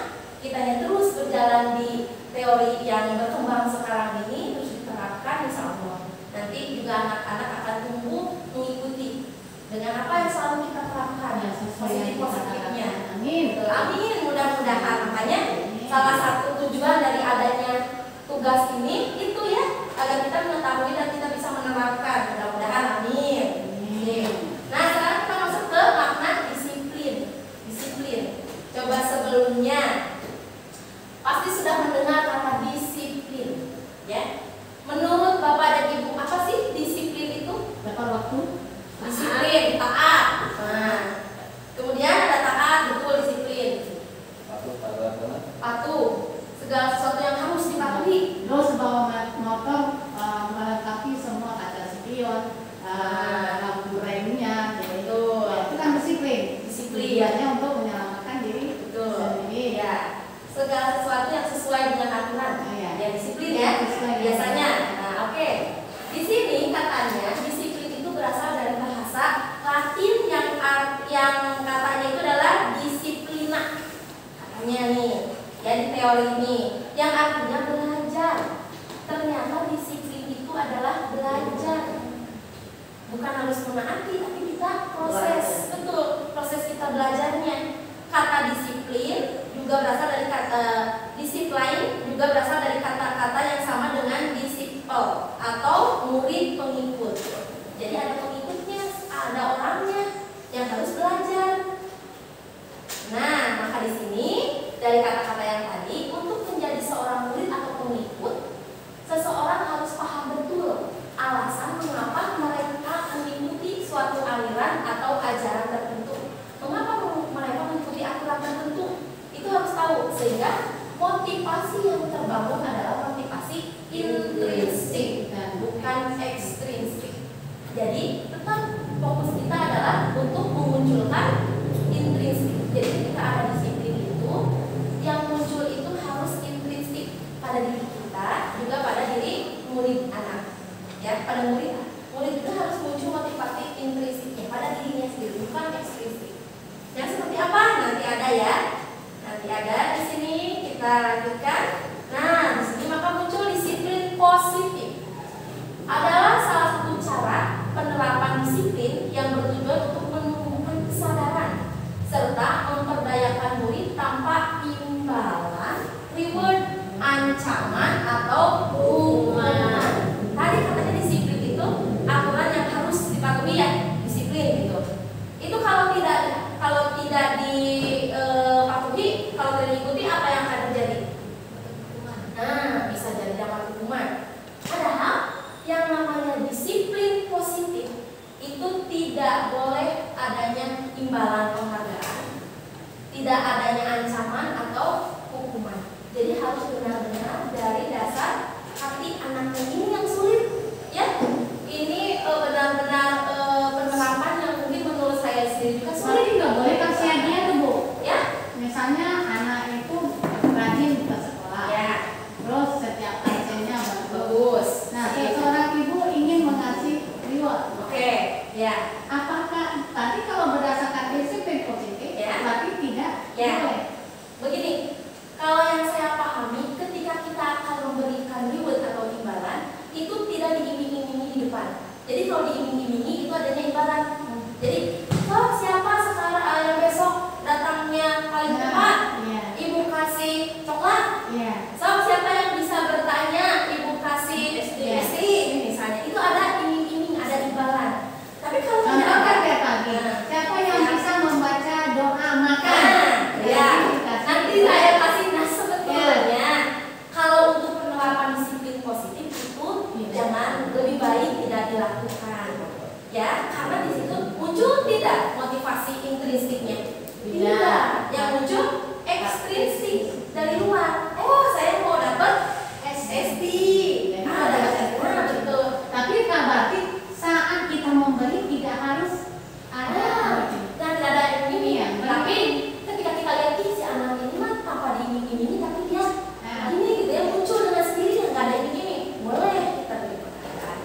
kitanya terus berjalan di teori yang berkembang sekarang ini terus diterapkan, insya Allah nanti juga anak-anak akan tumbuh mengikuti dengan apa yang selalu kita terapkan Ya, sesuai yang kita positifnya. harapkan. Amin. Betul, amin, mudah-mudahan. Makanya salah satu tujuan dari adanya tugas ini itu ya, agar kita mengetahui dan kita bisa menerapkan. Mudah-mudahan, amin. Oke. Nah, sekarang kita masuk ke makna disiplin. Disiplin. Coba sebelumnya pasti sudah mendengar kata disiplin, ya. Menurut Bapak dan Ibu, apa sih disiplin itu? Berapa waktu? Disiplin, taat. Nah, kemudian ada taat, betul, disiplin. Patuh, segala sesuatu yang harus dipatuhi. Terus bawa motor melengkapi semua kaca spion, lampu remnya, Betul. itu kan disiplin. Disiplin. Tujuannya untuk menyelamatkan diri Betul. sendiri. Ya, segala sesuatu yang sesuai dengan aturan. Iya. Ya, disiplin Iya, ya. sesuai dengan Biasanya. aturan. Nah, oke. Di sini katanya disiplin itu berasal dari bahasa Latin yang katanya itu adalah disiplina. Katanya nih, ya di teori ini, yang artinya belajar. Ternyata disiplin itu adalah belajar. Bukan harus menaati, tapi kita proses. Betul, proses kita belajarnya. Kata disiplin juga berasal dari kata disiplin, juga berasal dari kata-kata yang sama dengan disciple atau murid pengikut. Jadi ada pengikutnya, ada orangnya yang harus belajar. Nah, maka di sini dari kata-kata yang tadi, untuk menjadi seorang murid atau pengikut, seseorang harus paham betul alasan mengapa mereka mengikuti suatu aliran atau ajaran tertentu. Mengapa mereka mengikuti aturan tertentu? Itu harus tahu, sehingga motivasi yang terbangun adalah motivasi intrinsik. Ya, pada murid itu harus muncul motivasi intrinsiknya pada dirinya sendiri, bukan ekstrinsik. Yang seperti apa? Nanti ada ya. Nanti ada di sini, kita lanjutkan. Nah, di sini maka muncul disiplin positif. Adalah salah satu cara penerapan disiplin yang bertujuan untuk menumbuhkan kesadaran serta memperdayakan murid tanpa imbalan, reward, ancaman atau hukuman. Tadi katanya disiplin itu aturan yang harus dipatuhi ya, disiplin gitu. Itu kalau tidak dipatuhi, kalau tidak diikuti, apa yang akan terjadi? Nah, bisa jadi dapat hukuman. Padahal yang namanya disiplin positif itu tidak boleh adanya imbalan penghargaan, tidak adanya ancaman atau hukuman. Jadi harus benar-benar dari dasar hati anaknya ini yang sulit, ya. Ini benar-benar penerapan yang mungkin menurut saya sendiri juga sulit. Tapi nggak boleh kasih hadiah tuh Bu. Ya, Misalnya anak itu rajin ke sekolah, ya, terus setiap absennya bagus. bagus. Nah, seorang ibu ingin mengasih reward. Oke, ya. Apakah tadi kalau berdasarkan disiplin positif, Ya. berarti tidak Ya. boleh? Begini, kalau yang saya pahami, ketika kita akan memberikan reward atau imbalan, itu tidak diiming-imingi di depan. Jadi kalau diiming-imingi itu adanya imbalan. Jadi, siapa sekarang yang besok datangnya paling cepat, Iya. ibu kasih coklat. Iya. Siapa yang bisa bertanya, ibu kasih Iya. SD misalnya. Itu ada iming-iming, ada imbalan. Tapi kalau tidak Contoh ada, kayak tadi, siapa yang bisa membaca doa makan? ya, Dikasih. nanti saya kasih. Nah, sebetulnya kalau untuk penerapan disiplin positif itu jangan, lebih baik tidak dilakukan, ya, karena di situ muncul tidak motivasi intrinsiknya, tidak, yang muncul ekstrinsik dari luar. Oh, saya mau dapat SSD, nah, betul. Tapi kan berarti saat kita memberi tidak harus ada. Dan tidak ada iming-iming. Iya, Tapi ketika kita lihat si anak ini mah tanpa diiming-imingi, tapi dia ini gitu ya, muncul dengan sendirinya, nggak ada iming-iming, boleh kita beri penghargaan.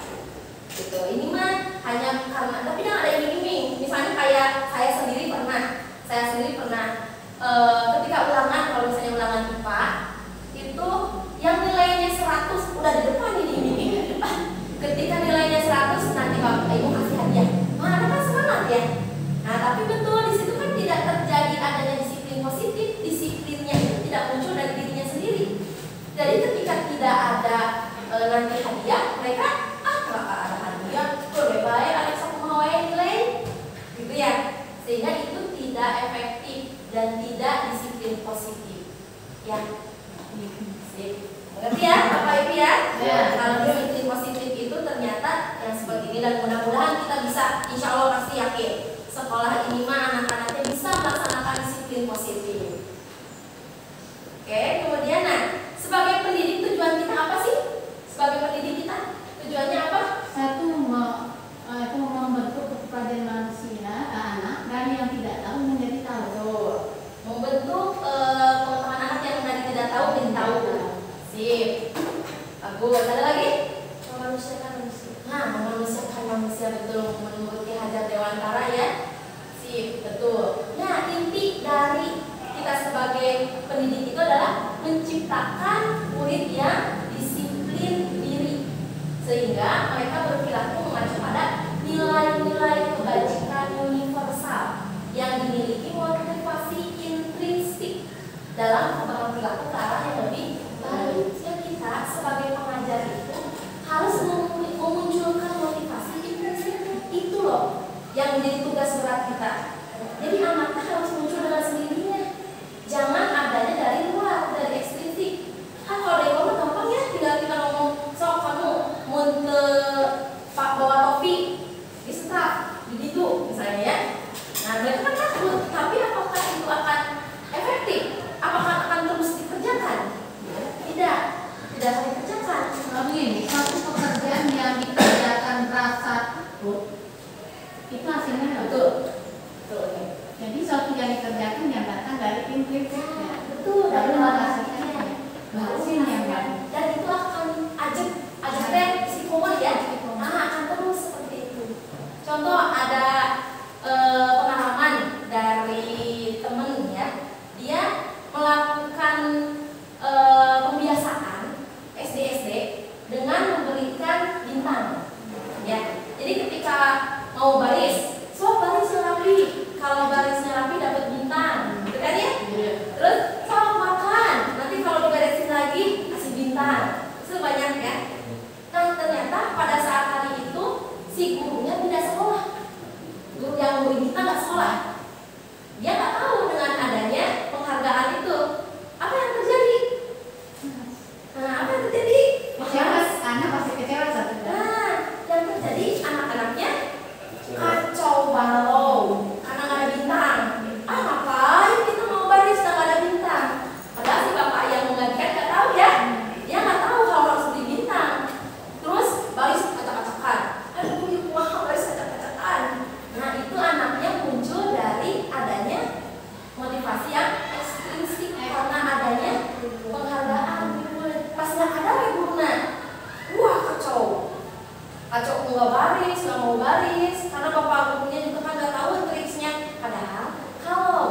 Gitu. Ini mah hanya karena, tapi jangan ada iming-iming. Misalnya kayak saya sendiri pernah ketika ulangan, kalau misalnya ulangan IPA itu yang nilainya 100 udah di depan, ini iming-iming di depan. Ketika nilainya 100 nanti bapak ibu kasih hadiah. Nah, ada kan semangat ya. Nah, tapi betul di situ kan tidak terjadi adanya disiplin positif. Disiplinnya itu tidak muncul dari dirinya sendiri. Jadi ketika tidak ada nanti hadiah, mereka kalau ada hadiah, baik ada satu mau nilai, gitu ya. Sehingga itu tidak efektif dan tidak disiplin positif. Ya, sip. Mengerti ya, Bapak Ibu ya? Ya. Kalau disiplin positif itu ternyata yang seperti ini, dan mudah-mudahan kita bisa, insya Allah pasti yakin sekolah ini mah anak-anaknya bisa melaksanakan disiplin positif. Oke, kemudian nah, sebagai pendidik tujuan kita apa sih? Sebagai pendidik kita tujuannya apa? Satu itu membentuk kepribadian manusia anak dari yang tidak tahu menjadi tahu. Betul. Membentuk pengetahuan anak yang dari tidak tahu menjadi tahu. Sip. Bagus. Ada lagi? Memanusiakan manusia. Nah, memanusiakan manusia, betul, menurut Ki Hajar Dewantara ya. Sip, betul. Nah, inti dari kita sebagai pendidik itu adalah menciptakan murid yang disiplin diri, sehingga mereka berperilaku mengacu pada nilai-nilai kebajikan universal yang dimiliki motivasi intrinsik dalam pengembangan perilaku ke arah yang lebih baik. Sehingga kita sebagai pengajar itu harus memunculkan motivasi intrinsik itu loh yang menjadi tugas berat kita. Jadi anaknya harus muncul dengan sendirinya, jangan adanya dari luar, dari ekstrinsik. Kan kalau dari luar gampang ya, tinggal kita ngomong, sok kamu munte pak bawa topi di staff di situ misalnya ya. Nah, mereka kan takut, tapi apakah itu akan efektif? Apakah akan terus dikerjakan? Tidak akan dikerjakan. Nah, begini, satu pekerjaan yang dikerjakan rasa takut itu hasilnya Betul. Betul. Jadi suatu yang dikerjakan yang datang dari intrinsiknya. Betul. Lalu Dari menghasilkan hasil yang baik. dan itu akan ajak deh psikopat ya. mau baris, so barisnya rapi. Kalau barisnya rapi dapat bintang, gitu kan ya? Terus so makan, nanti kalau diberesin lagi kasih bintang. Itu banyak ya. Nah ternyata pada saat hari itu si gurunya tidak sekolah. Guru yang memberi bintang nggak sekolah. Dia nggak tahu dengan adanya penghargaan itu. Apa yang terjadi? Nah, apa yang terjadi? Kecewa, anak pasti kecewa satu. Nah, yang terjadi anak-anaknya kacau balau karena nggak ada bintang. Ah, ngapain kita mau baris nggak ada bintang? Padahal si bapak yang menggantikan nggak tahu ya. Dia nggak tahu kalau harus beli bintang. Terus baris acak-acakan. Aduh, wah baris acak-acakan. Nah, itu anaknya muncul dari adanya motivasi yang ekstrinsik karena adanya penghargaan. Pas nggak ada guna, wah kacau nggak baris, nggak mau baris karena bapak gurunya juga kan nggak tahu triksnya. Padahal kalau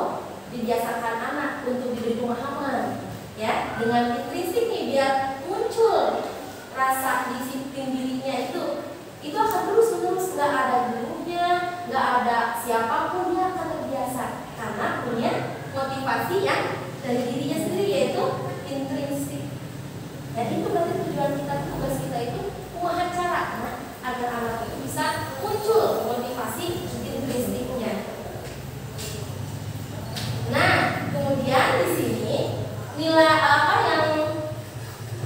dibiasakan anak untuk diberi pemahaman ya dengan intrinsik nih biar muncul rasa disiplin dirinya itu akan terus menerus, nggak ada gurunya, nggak ada siapapun, dia akan terbiasa karena punya motivasi yang dari dirinya sendiri yaitu intrinsik. Dan itu berarti tujuan kita, tugas kita itu kumaha caranya agar anak itu bisa muncul motivasi intrinsiknya. Nah, kemudian di sini nilai apa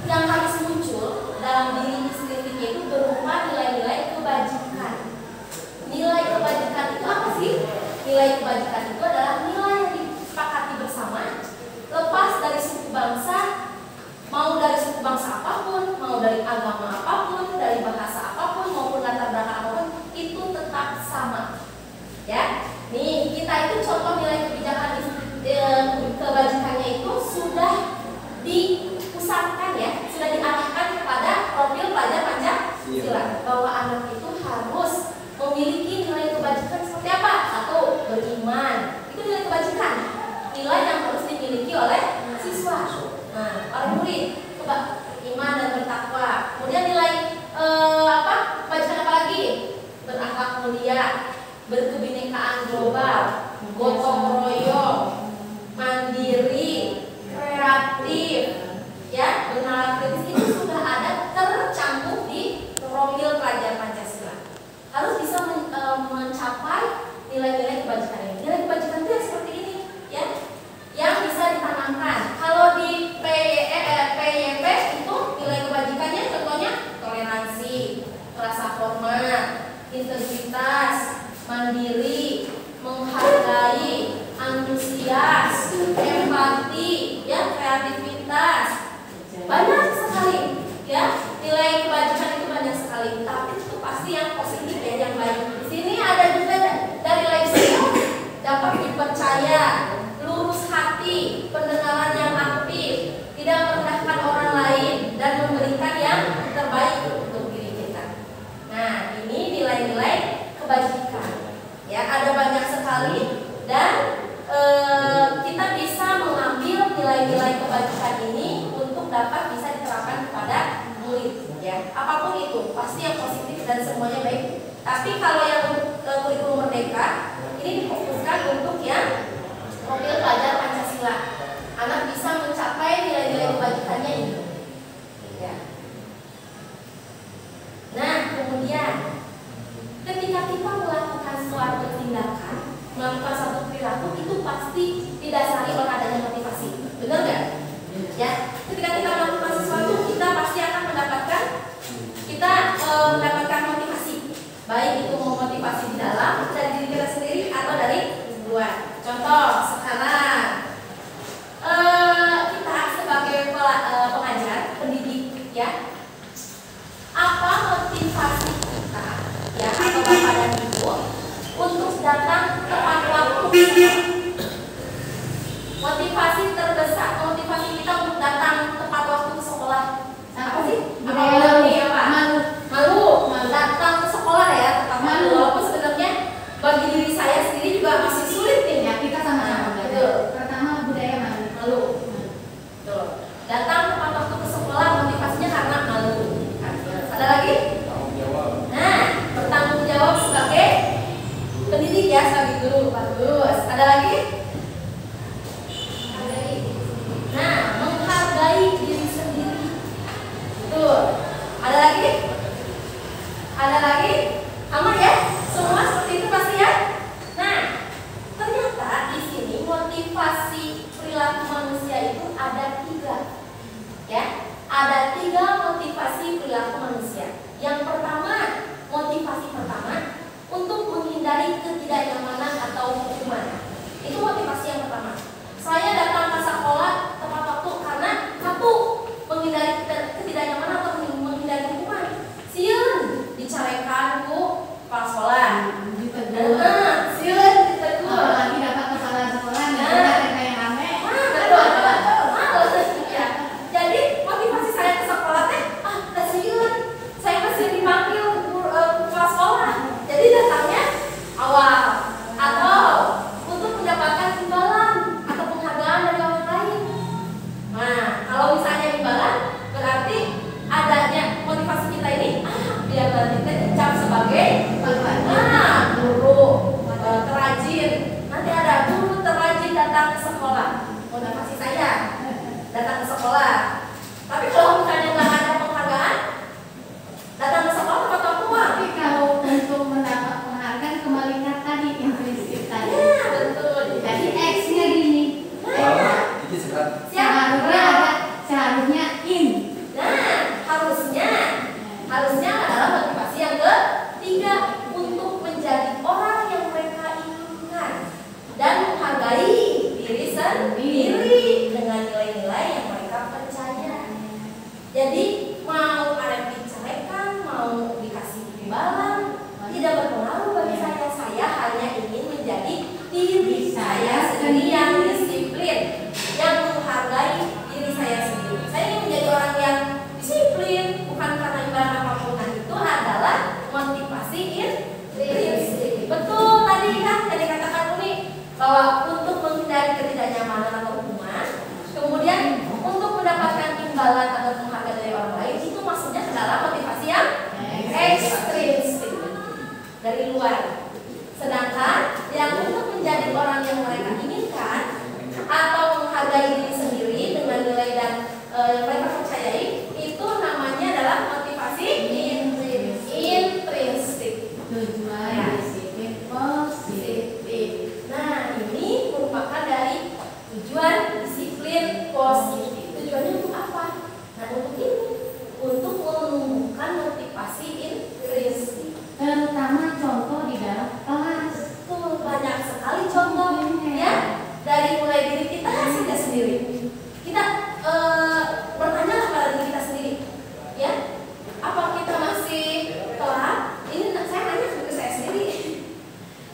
yang harus muncul dalam diri intrinsiknya itu berupa nilai-nilai kebajikan. Nilai kebajikan itu apa sih? Nilai kebajikan itu adalah nilai yang disepakati bersama, lepas dari suku bangsa. Mau dari suku bangsa apapun, mau dari agama apapun, dari bahasa apapun, maupun latar belakang apapun, itu tetap sama. Ya, nih kita itu contoh nilai kebijakan kebajikannya itu sudah dipusatkan ya, sudah diarahkan kepada profil pelajar Pancasila bahwa anak itu harus memiliki nilai kebajikan seperti apa? Satu, beriman. Itu nilai kebajikan, nilai yang harus dimiliki oleh siswa. Nah, oleh murid, coba iman dan bertakwa. Kemudian nilai kebajikan apa lagi? Berakhlak mulia, berkebinekaan global, gotong royong, mandiri, kreatif, ya, bernalar kritis itu sudah ada tercantum di profil pelajar Pancasila. Harus bisa mencapai nilai-nilai kebajikan ini. Nilai kebajikan itu yang seperti ini, ya, yang bisa ditanamkan. Kalau di PYP itu nilai kebajikannya contohnya toleransi, rasa hormat, integritas, mandiri, menghargai, antusias, empati, ya, kreativitas. Banyak sekali, ya, nilai kebajikan itu banyak sekali. Tapi itu pasti yang positif ya, yang baik. Di sini ada juga dari life skill, dapat dipercaya, lurus hati, pendengaran yang aktif, tidak merendahkan orang lain, dan memberikan yang terbaik untuk diri kita. Nah, ini nilai-nilai kebajikan. Ya, ada banyak sekali dan kita bisa mengambil nilai-nilai kebajikan ini untuk dapat bisa diterapkan kepada murid. Ya, apapun itu pasti yang positif dan semuanya baik. Tapi kalau yang kurikulum merdeka ini difokuskan untuk yang profil pelajar Pancasila. Anak bisa mencapai nilai-nilai kebajikannya ini. Ya. Nah, kemudian ketika kita melakukan suatu tindakan, melakukan suatu perilaku itu pasti didasari oleh adanya motivasi. Benar nggak? Ya. Ketika kita melakukan sesuatu, kita pasti akan mendapatkan motivasi. Baik itu motivasi di dalam dari diri kita sendiri atau dari luar. Contoh sekarang kita sebagai pengajar, pendidik, ya, apa motivasi kita, ya, atau bapak dan ibu untuk datang tepat waktu? Motivasi terbesar, motivasi kita untuk datang tepat waktu ke sekolah apa sih? Malu datang ke sekolah ya, tepat waktu. Walaupun sebenarnya bagi diri saya sendiri juga masih sulit nih. Ya, kita sama-sama belajar. Pertama budaya malu. Betul. Datang tepat waktu ke sekolah motivasinya karena malu. Ada lagi? Tanggung jawab. Nah, bertanggung jawab sebagai kemudian nanti kita dicap sebagai guru terrajin. Nanti ada guru terrajin datang ke sekolah. Motivasi saya datang ke sekolah. Tapi kalau misalnya nggak ada penghargaan, datang ke sekolah atau uang. Tapi kalau untuk mendapat penghargaan kembali ke tadi implisit tadi. Ya betul. Jadi X-nya gini. Ini sekarang. Seharusnya in. Nah, harusnya adalah motivasi yang ketiga untuk menjadi orang yang mereka inginkan dan menghargai diri sendiri dengan nilai-nilai yang mereka percaya. Jadi mau ada diceraikan, mau dikasih imbalan, tidak berpengaruh bagi saya. Saya hanya ingin menjadi diri saya sendiri yang disiplin, yang menghargai diri saya sendiri. Saya ingin menjadi orang yang disiplin, bukan karena imbalan apapun. Nah, itu adalah motivasi intrinsik. Betul tadi kan yang dikatakan Uni, bahwa untuk menghindari ketidaknyamanan atau hukuman, kemudian untuk mendapatkan imbalan atau penghargaan dari orang lain, itu maksudnya adalah motivasi yang ekstrinsik dari luar. Sedangkan yang untuk menjadi orang yang mereka inginkan atau menghargai diri sendiri dengan nilai dan yang mereka percayai, itu namanya adalah motivasi intrinsik. Tujuan disiplin positif. Nah, ini merupakan dari tujuan disiplin positif. Tujuannya untuk apa? Nah, untuk ini, untuk menumbuhkan motivasi intrinsik. Terutama contoh di dalam kelas. Tuh, banyak sekali contoh ya. Dari mulai diri kita saja sendiri. Kita bertanya kepada diri kita sendiri, ya. Apa kita masih telat? Ini saya nanya ke saya sendiri.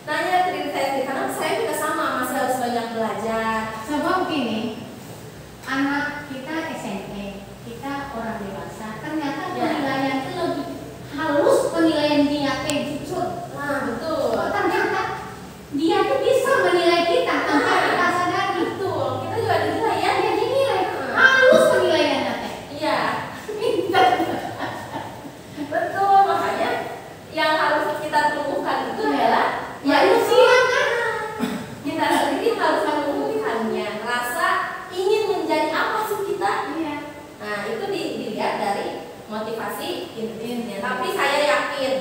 Nanya ke diri saya sendiri karena saya juga sama, masih harus banyak belajar. Sebab begini, anak kita SMP, kita orang dewasa, ternyata penilaian itu lebih halus penilaian dia jujur. Nah, betul. Ternyata dia tuh bisa menilai kita tanpa kita sadari. Betul. Kita juga dinilai ya. Dia dinilai halus penilaiannya teh. Iya. Betul, makanya yang harus kita tumbuhkan itu adalah manusia kan. Kita sendiri harus menumbuhkannya. Rasa ingin menjadi apa sih kita? Iya. Nah, itu dilihat dari motivasi intinya. Tapi saya yakin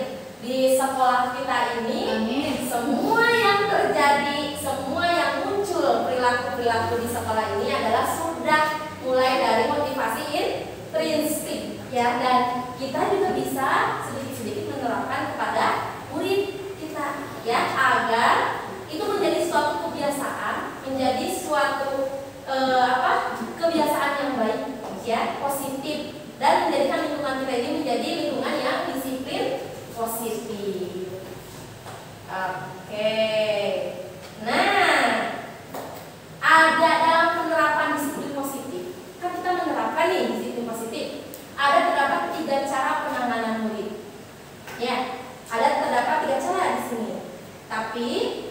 di sekolah kita ini, semua yang terjadi, semua yang muncul perilaku di sekolah ini adalah sudah mulai dari motivasi intrinsik, ya. Dan kita juga bisa sedikit-sedikit menerapkan kepada murid kita, ya, agar itu menjadi suatu kebiasaan, menjadi suatu kebiasaan yang baik, ya, positif, dan menjadikan lingkungan kita ini menjadi lingkungan yang disiplin positif. Oke. Nah, ada dalam penerapan disiplin positif. Kan kita menerapkan nih disiplin positif. Ada terdapat 3 cara penanganan murid. Ya, ada terdapat 3 cara di sini. Tapi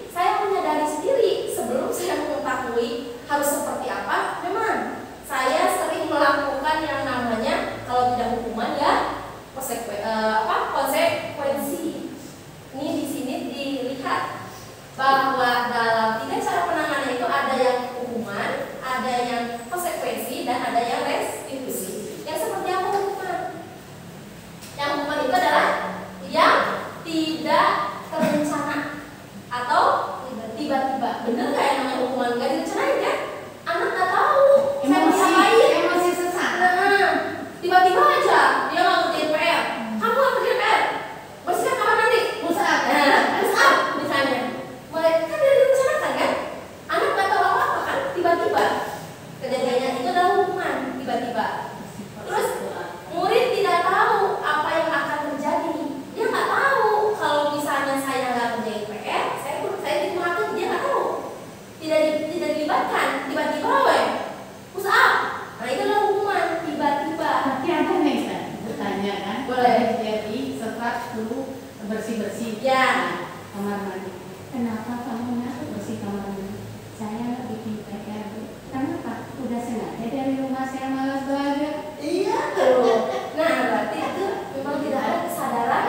saya menyadari sendiri sebelum saya mengetahui harus seperti apa. Memang saya sering melakukan yang namanya kalau tidak hukuman ya konsekuensi. Ini di sini dilihat bahwa dalam 3 cara penanganan itu ada yang hukuman, ada yang konsekuensi, dan ada yang restitusi. Yang seperti apa hukuman? Yang hukuman itu adalah yang tidak terencana atau tiba-tiba. Bener nggak yang namanya hukuman? Nggak direncanain kan? Anak nggak tahu. Emosi sesaat. Nah, tiba-tiba aja dia nggak ngerjain PR. Kamu nggak ngerjain PR? Bersihkan kamar nanti. Pusat. Nah, pusat misalnya. Mereka kan tidak direncanakan kan? Anak nggak tahu apa-apa kan? Tiba-tiba kejadiannya itu adalah hukuman tiba-tiba. Terus murid tidak tahu apa yang akan terjadi. Dia nggak tahu kalau misalnya saya nggak ngerjain PR, saya dimarahin. Dia nggak tahu. Tidak dilibatkan. Tiba-tiba push up. Nah, itu adalah hukuman tiba-tiba. Tapi ada nih kan bertanya kan? Boleh. Jadi setelah dulu bersih-bersih. Ya. Kamar mandi. Kenapa kamu nggak bersih kamar mandi? Saya bikin PR. Kenapa? Udah sengaja dari rumah saya malas belajar. Iya tuh. Nah, berarti itu memang tidak ada kesadaran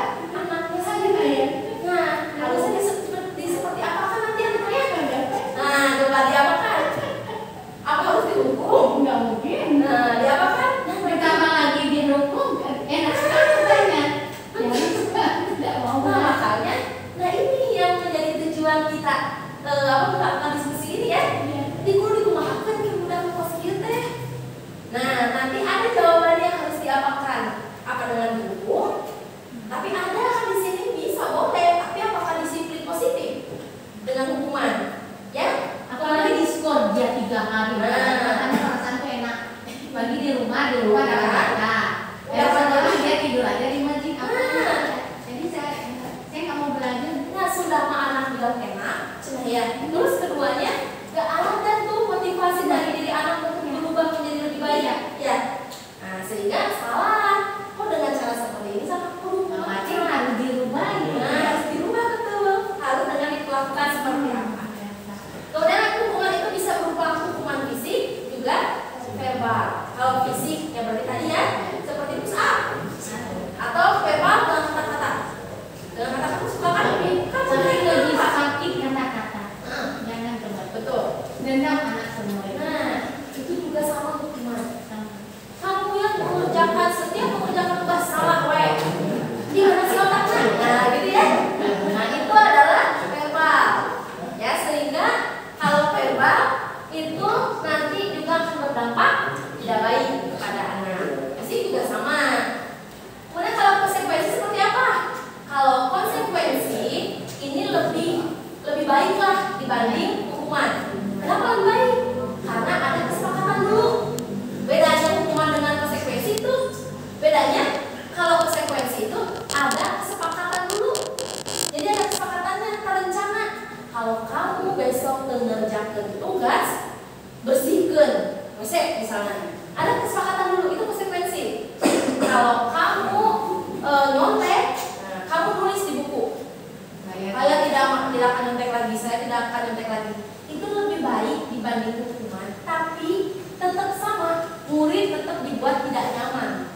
akan nyontek lagi. Itu lebih baik dibanding hukuman, tapi tetap sama, murid tetap dibuat tidak nyaman,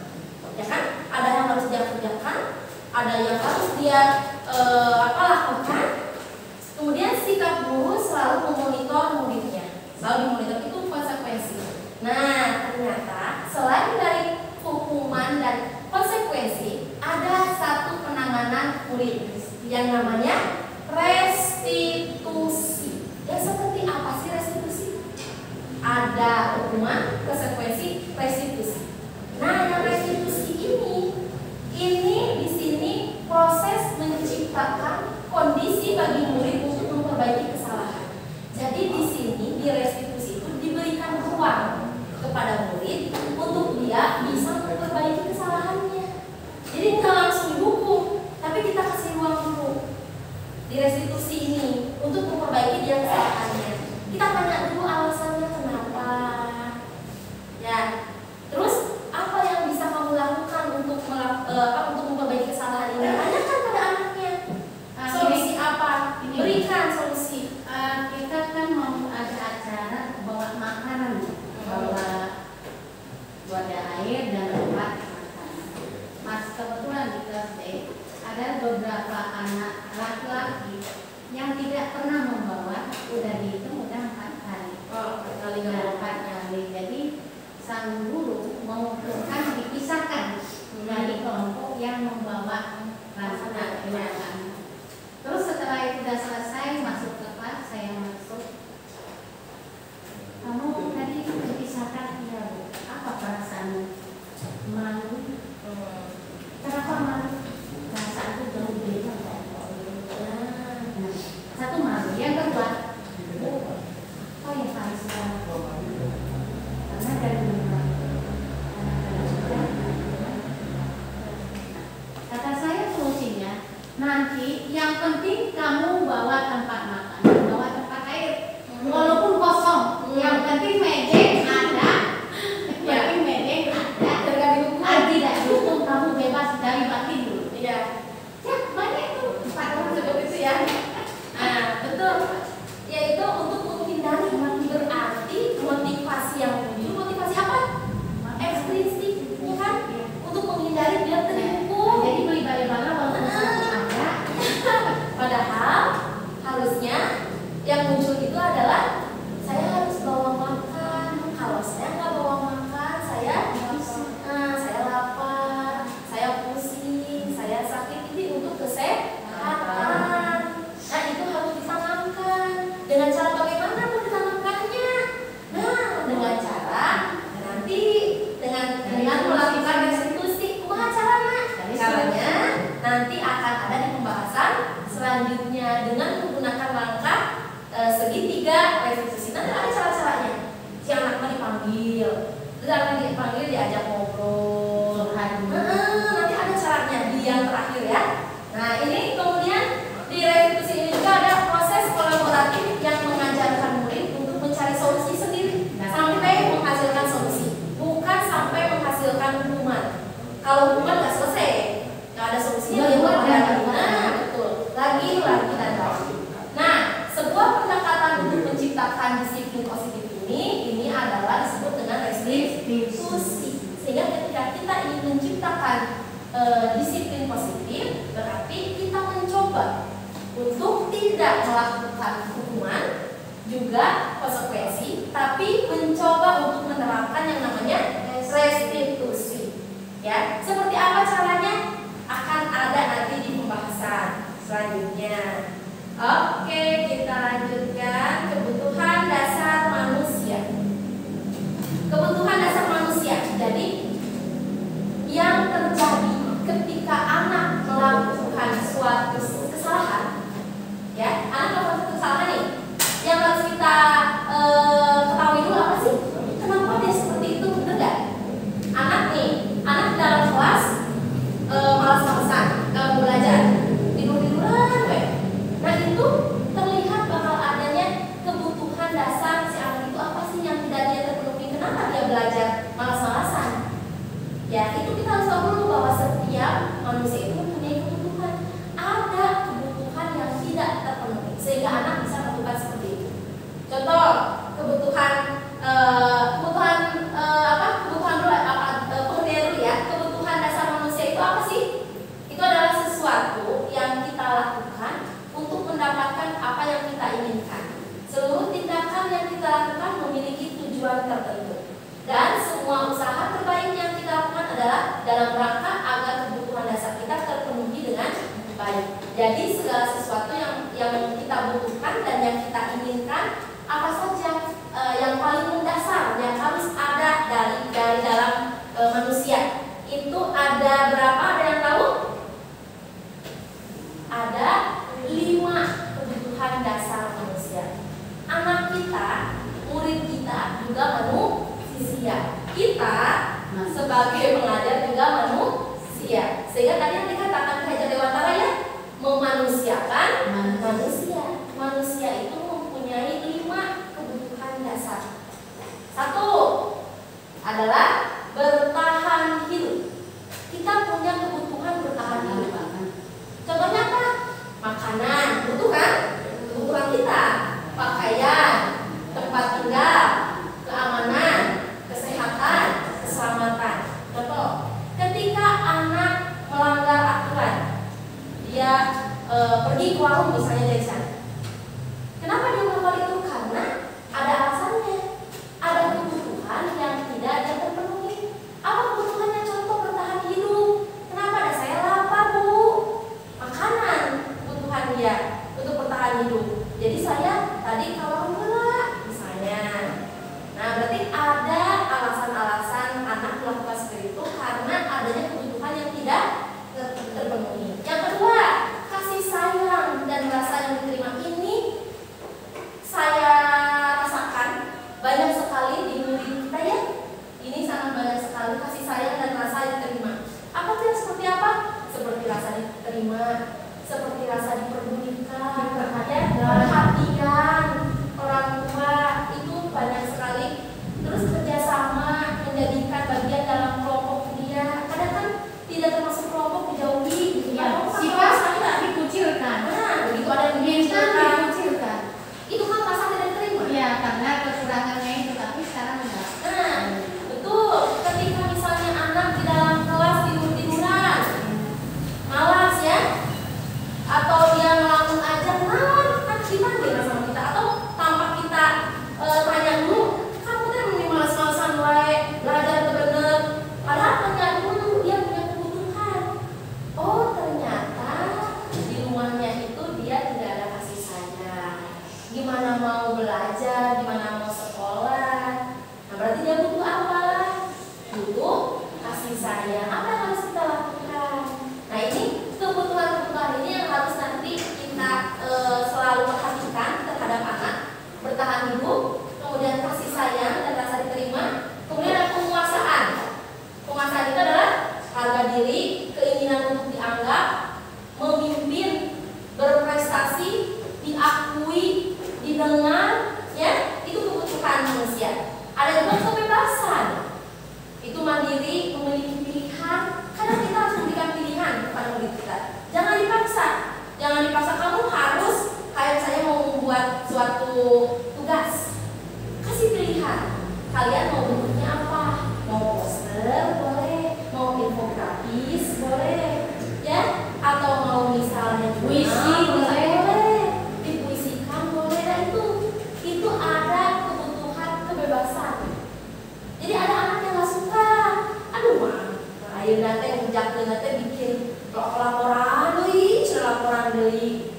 ya kan? Ada yang harus dia kerjakan, ada yang harus dia lakukan. Kemudian sikap guru selalu memonitor muridnya, selalu dimonitor, itu konsekuensi. Nah, ternyata selain dari hukuman dan konsekuensi, ada satu penanganan murid yang namanya restitusi. Ya, seperti apa sih restitusi? Ada hukuman, konsekuensi, restitusi. Nah, yang restitusi ini di sini proses menciptakan kondisi bagi murid untuk memperbaiki kesalahan. Jadi di sini di restitusi itu diberikan ruang kepada murid untuk dia bisa memperbaiki kesalahannya. Jadi nggak langsung dihukum, tapi kita kasih ruang dulu di restitusi ini untuk memperbaiki dia kesalahannya. Kita tanya dulu alasannya kenapa, ya. Terus apa yang bisa kamu lakukan untuk memperbaiki kesalahan ini? Tanyakan pada anaknya. Solusi apa? Berikan solusi. Kita kan mau ada acara bawa makanan, bawa wadah air dan tempat makan. Mas, kebetulan di kelas D ada beberapa anak laki-laki yang tidak pernah membawa, udah dihitung udah 4 kali. Oh, kali Udah 4 kali. Jadi sang guru mengusulkan dipisahkan dari kelompok yang membawa ransel. Terus setelah itu sudah selesai, masuk ke kelas, saya masuk. Kamu tadi dipisahkan, ya Bu. Apa perasaanmu? Malu. Kenapa malu? Perasaan itu jauh beda. Nah, satu malu. Yang kedua, oh ya harus karena dari kata saya solusinya, nanti yang penting kamu bawa tempat makan, bawa tempat air, walaupun kosong. Yang penting meja ada, yang penting meja ada, tidak dihukum, kamu bebas dari batin dulu. Iya. Ya banyak tuh 4 orang Seperti itu ya. Nah, betul. Yaitu untuk menghindari, berarti motivasi yang muncul, motivasi apa? Ekstrinsik, ya kan? Untuk menghindari biar terhukum. Jadi beli balik-balik walaupun ada. Padahal harusnya yang muncul itu adalah saya harus bawa makan. Kalau saya nggak bawa makan, saya lapar, saya pusing, saya sakit. Ini untuk kesehatan. Nah, itu harus ditanamkan. Dengan cara bagaimana pun ditanamkannya? Nah, dengan cara nanti dengan melakukan restitusi. Kumaha caranya? Caranya nanti akan ada di pembahasan selanjutnya dengan menggunakan langkah segitiga restitusi. Nanti ada cara-caranya. Si anaknya dipanggil, diajak ngobrol. Nanti ada caranya di yang terakhir ya. Nah, ini kemudian di restitusi ini juga ada proses kolaboratif yang mengajarkan murid untuk mencari solusi sendiri sampai menghasilkan solusi, bukan sampai menghasilkan hukuman. Kalau hukuman nggak selesai, nggak ada solusinya, nah, betul. Lagi dan lagi. Nah, sebuah pendekatan untuk menciptakan disiplin positif ini adalah disebut dengan restitusi. Sehingga ketika kita ingin menciptakan disiplin positif, berarti kita mencoba untuk tidak melakukan hukuman, juga konsekuensi, tapi mencoba untuk menerapkan yang namanya restitusi. Ya, seperti apa caranya? Akan ada nanti di pembahasan selanjutnya. Oke, kita lanjutkan kebutuhan dasar manusia. Kebutuhan dasar manusia. Jadi yang terjadi ketika anak melakukan suatu kesalahan, ya, anak melakukan kesalahan nih, yang harus kita ketahui dulu apa sih? Kenapa dia seperti itu, bener gak? Anak dalam kelas Jadi segala sesuatu yang kita butuhkan dan yang kita inginkan, apa saja yang paling mendasar yang harus ada dari dalam manusia. Itu ada berapa? Ada yang tahu? Ada 5 kebutuhan dasar manusia. Anak kita, murid kita juga manusia. Kita sebagai pengajar juga manusia. Sehingga tadi yang dikatakan Ki Hajar Dewantara ya, memanusiakan manusia. Manusia itu mempunyai 5 kebutuhan dasar. 1 adalah bertahan hidup. Kita punya kebutuhan bertahan hidup. Contohnya apa? Makanan, butuh kan? Kebutuhan kita. Pakaian, tempat tinggal, keamanan, kesehatan, keselamatan. Contoh, ketika anak melanggar aturan, dia pergi ke warung misalnya dari sana. Kenapa dia melakukan itu? Karena ada alasannya. Ada kebutuhan yang tidak dia terpenuhi. Apa kebutuhannya? Contoh bertahan hidup. Kenapa? Ada saya lapar, Bu. Makanan kebutuhan dia untuk bertahan hidup. Jadi saya tadi ke warung bola misalnya. Nah, berarti ada alasan-alasan anak melakukan seperti itu karena adanya kebutuhan yang tidak terpenuhi. Yang kedua, kasih sayang dan rasa yang diterima ini saya rasakan banyak sekali di murid kita ya. Ini sangat banyak sekali kasih sayang dan rasa diterima. Apa sih seperti apa? Seperti rasa diterima, seperti rasa diperdulikan, perhatian orang tua itu banyak sekali. Terus kerjasama, menjadikan bagian dalam kelompok dia. Kadang kan tidak termasuk kelompok, dijauhi gitu ya. Sifat tidak dikucilkan. Nah, begitu ada yang Minta dikucilkan. Itu kan rasa tidak diterima. Ya, karena kekurangannya itu, tapi sekarang enggak. Nah, betul. Ketika misalnya anak di dalam kelas tidur-tiduran, malas ya, atau dia ngelamun aja, kan kita nggak sama kita, atau tanpa kita tanya dulu, kamu tuh yang malas-malasan wae, belajar bener, padahal tanya dulu dia punya kebutuhan. Oh ternyata di rumahnya itu dia tidak ada kasih sayang. Gimana mau belajar, gimana mau sekolah? Nah berarti dia butuh apa? Butuh kasih sayang. Apa yang harus kita lakukan? Nah ini kebutuhan-kebutuhan ini yang harus nanti kita selalu perhatikan terhadap anak. Bertahan hidup, kemudian kasih sayang dan rasa diterima, kemudian ada penguasaan. Penguasaan itu adalah harga diri, keinginan untuk dianggap, memimpin, berprestasi, diakui, didengar, ya itu kebutuhan manusia. Ada juga kebebasan, itu mandiri, memiliki pilihan. Kadang kita harus memberikan pilihan kepada murid kita. Jangan dipaksa, jangan dipaksa kamu harus kayak saya mau membuat suatu tugas. Kasih pilihan. Kalian mau bentuknya apa? Mau poster boleh, mau infografis boleh, ya? Atau mau misalnya Puisi boleh. dipuisikan boleh. Nah itu ada kebutuhan kebebasan. Jadi ada anak yang nggak suka, aduh mah, air nanti menjak nanti bikin laporan deui.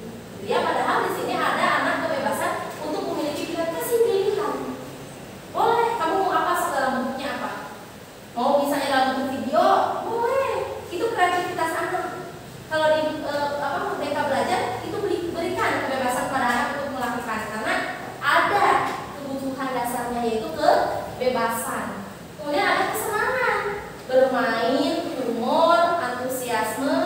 Ya padahal di sini ada anak kebebasan untuk memiliki pilihan. Kasih pilihan. Boleh, kamu mau apa dalam bentuknya apa? Mau misalnya dalam bentuk video, boleh. Itu kreativitas anak. Kalau di Merdeka Belajar itu berikan kebebasan pada anak untuk melakukan karena ada kebutuhan dasarnya yaitu kebebasan. Kemudian ada kesenangan, bermain, humor, antusiasme,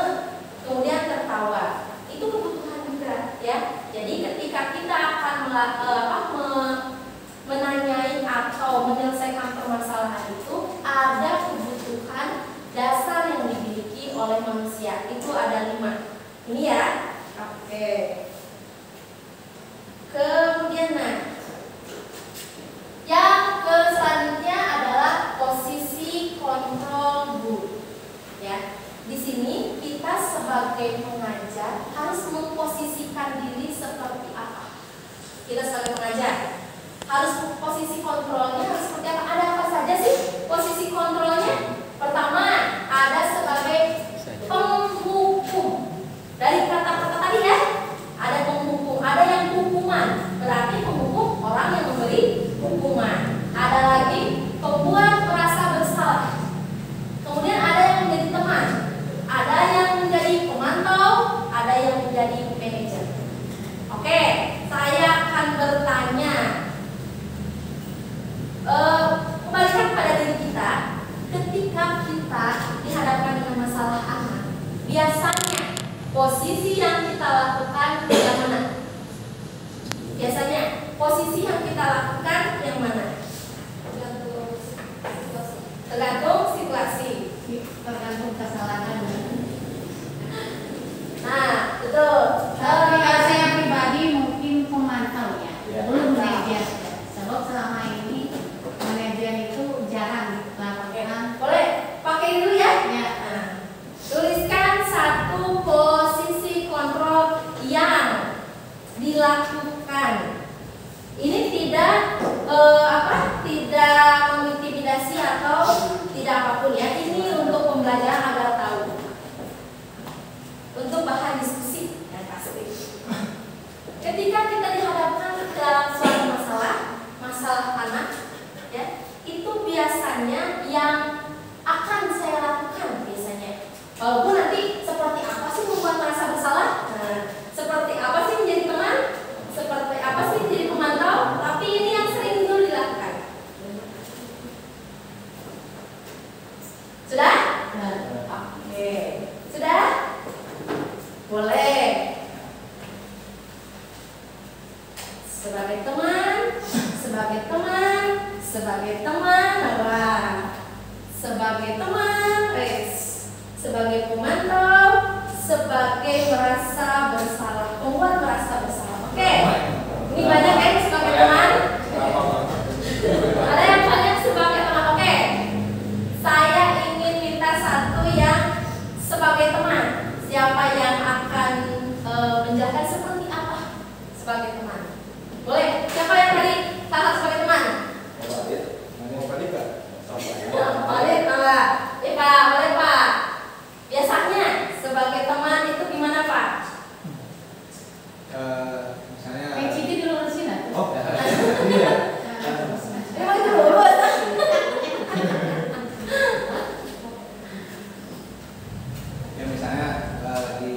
kemudian tertawa. Itu kebutuhan juga ya. Jadi ketika kita akan menanyai atau menyelesaikan permasalahan itu, ada kebutuhan dasar yang dimiliki oleh manusia. Itu ada 5. Ini ya. Oke. Kemudian yang selanjutnya adalah posisi kontrol guru. Ya. Di sini kita sebagai pengajar harus memposisikan diri seperti apa? Kita sebagai pengajar harus posisi kontrolnya harus seperti apa? Ada apa saja sih posisi kontrolnya? Pertama, ada sebagai penghukum. Dari kata-kata menjadi manajer? Oke, saya akan bertanya. Kembalikan pada diri kita, ketika kita dihadapkan dengan masalah anak, biasanya posisi yang kita lakukan yang mana? Biasanya posisi yang kita lakukan yang mana? Tergantung situasi. Tergantung kesalahan. Nah, betul. Tapi saya pribadi mungkin pemantau ya, belum manajer. Sebab selama ini manajer itu jarang dilakukan. Boleh pakai dulu ya? Ya. Nah, tuliskan satu posisi kontrol yang dilakukan. Ini tidak tidak mengintimidasi atau tidak apapun ya. Ini untuk pembelajaran agar tahu. Untuk bahan diskusi yang pasti. Ketika kita dihadapkan dalam suatu masalah anak, ya, itu biasanya yang akan saya lakukan biasanya. Walaupun nanti seperti apa sih membuat merasa bersalah, nah, seperti apa sih menjadi teman, seperti apa sih menjadi pemantau, tapi ini yang sering dulu dilakukan. Sudah? Oke. Sudah? Boleh. Sebagai teman, sebagai teman, sebagai teman, apa? Sebagai teman, sebagai pemantau, sebagai merasa bersalah, membuat merasa bersalah. Oke. Ini banyak kan sebagai teman? Ada yang banyak sebagai teman. Oke. Saya ingin minta satu yang sebagai teman. Siapa yang akan menjelaskan seperti apa sebagai teman? Boleh. Siapa yang tadi salah sebagai teman? Boleh, Pak. Pak, boleh Pak. Biasanya sebagai teman itu gimana Pak? Misalnya. Citi dulu di sini. Oh, iya. Emang itu lurus. Ya misalnya lagi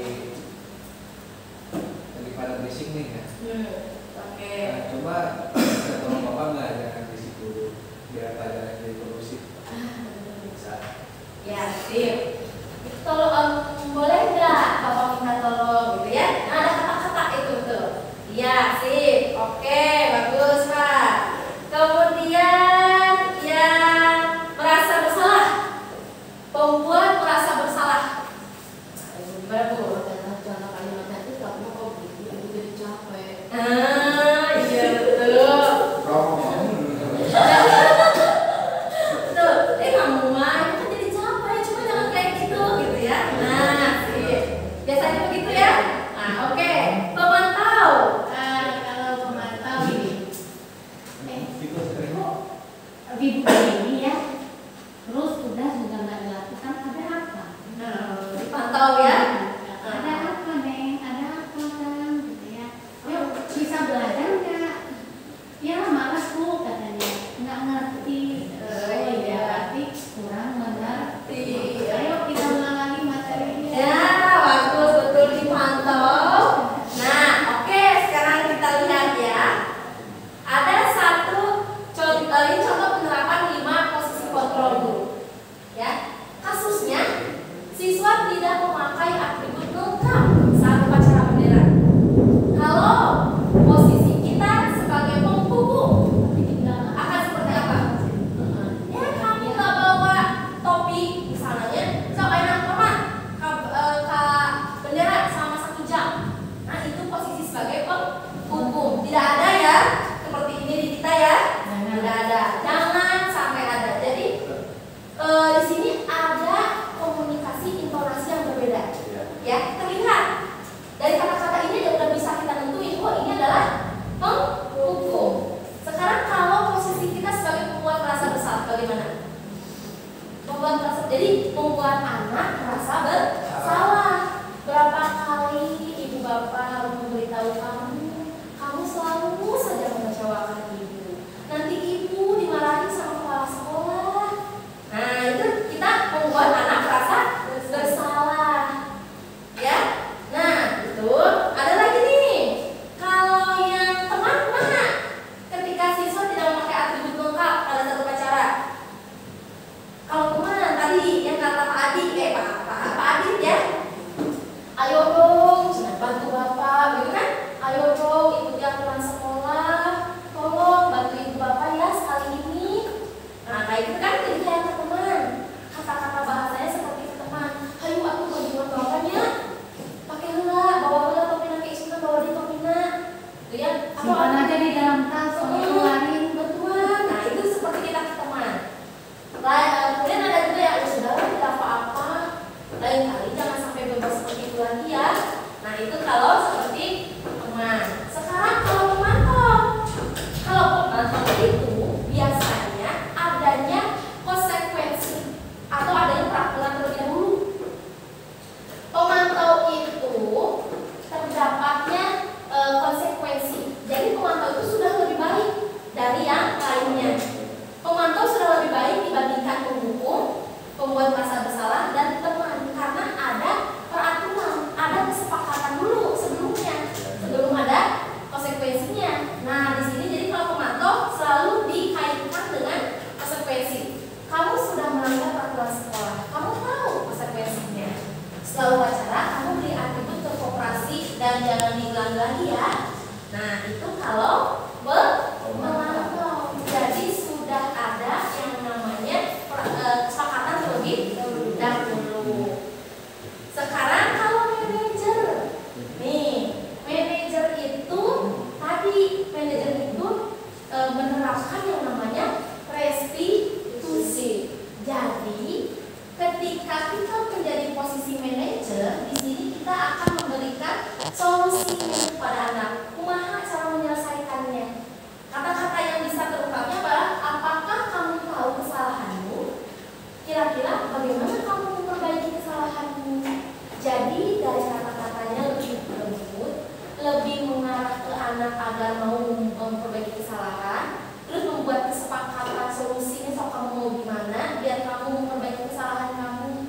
pada berisik nih ya. Oke. Coba tolong bapak nggak jangan berisik dulu biar pelajaran jadi kondusif. Bisa. Ya, sip. Tolong, boleh nggak Bapak minta tolong gitu ya? Nah, ada kata-kata itu tuh. Iya, sip. Oke, bagus Pak. Kemudian yang merasa bersalah, pembuat merasa bersalah. Gimana Bu? Contoh kalimatnya itu kamu kok gitu, ibu jadi capek. Iya betul. Betul. Kamu mah itu kan jadi capek, cuma jangan kayak gitu ya. Nah, sip. Biasanya begitu ya. Nah, oke. Pemantau. Kalau pemantau ini, ibu ini ya, terus udah juga nggak dilakukan, ada apa? Dipantau ya. Ada apa Neng? Ada apa kan? Gitu ya. Yuk bisa belajar nggak? Ya malas Bu katanya, nggak ngerti. Oh iya, berarti kurang mengerti. Ayo kita ulang lagi materinya. Ya, bagus betul dipantau. Nah, oke, sekarang kita lihat ya. Ada satu contoh, ini contoh penerapan 5 posisi kontrol guru. Ya, kasusnya siswa tidak memakai atribut lengkap saat upacara bendera. Kalau posisi kita sebagai pemukul akan seperti apa? Ya, kamu nggak bawa topi misalnya, sok enak teman ke bendera selama 1 jam. Nah, itu posisi sebagai pemukul. Tidak ada ya seperti ini di kita ya. Tidak ada. Jangan sampai ada. Jadi di sini ada komunikasi intonasi yang berbeda. Ya, terlihat dari kata-kata ini udah bisa kita tentuin. Oh, ini adalah pemukul. Sekarang kalau posisi kita sebagai pembuat merasa bersalah, bagaimana? Jadi membuat anak merasa bersalah. Berapa kali ibu bapak harus memberitahu kamu selalu saja mengecewakan ibu. Nanti ibu dimarahin sama kepala sekolah. Nah, itu kita membuat anak merasa bersalah. Ya, nah itu bantu bapak, gitu kan? Ayo dong ikuti aturan sekolah, tolong bantu ibu bapak ya sekali ini. Nah kayak gitu kan, jadi kayak ke teman. Kata-kata bahasanya seperti ke teman. Ayo aku bantu bapaknya, pakai hela, bawa hela topina kayak isukan, bawa di topina, gitu ya? Simpan aja di dalam tas, keluarin. Betul. Nah itu seperti kita ke teman. Kemudian ada juga yang sudah tidak apa-apa, lain kali jangan sampai bebas seperti itu lagi ya. Nah itu kalau seperti teman. Sekarang kalau pemantau itu biasanya adanya konsekuensi atau adanya peraturan terlebih dahulu. Pemantau itu terdapatnya konsekuensi. Jadi pemantau itu sudah lebih baik dari yang lainnya. Pemantau sudah lebih baik dibandingkan penghukum, pembuat merasa bersalah, dan teman, karena ada peraturan, ada kesepakatan dulu sebelumnya, sebelum ada konsekuensinya. Nah di sini jadi kalau pemantau selalu dikaitkan dengan konsekuensi. Kamu sudah melanggar peraturan sekolah, kamu tahu konsekuensinya. Setelah upacara kamu beri atribut ke koperasi dan jangan diulangi lagi ya. Nah itu kalau memantau. Jadi sudah ada yang namanya kesepakatan terlebih dahulu. Sekarang kalau manajer, nih manajer itu tadi menerapkan yang namanya restitusi. Jadi ketika kita menjadi posisi manajer, di sini kita akan memberikan solusi kepada anak. Kumaha cara menyelesaikannya? Kata-kata yang bisa terungkapnya adalah apakah kamu tahu kesalahanmu? Kira-kira bagaimana kamu memperbaiki kesalahanmu? Jadi dari kata-katanya lebih lembut, lebih mengarah ke anak agar mau memperbaiki kesalahan, terus membuat kesepakatan solusinya soal kamu mau gimana biar kamu memperbaiki kesalahan kamu.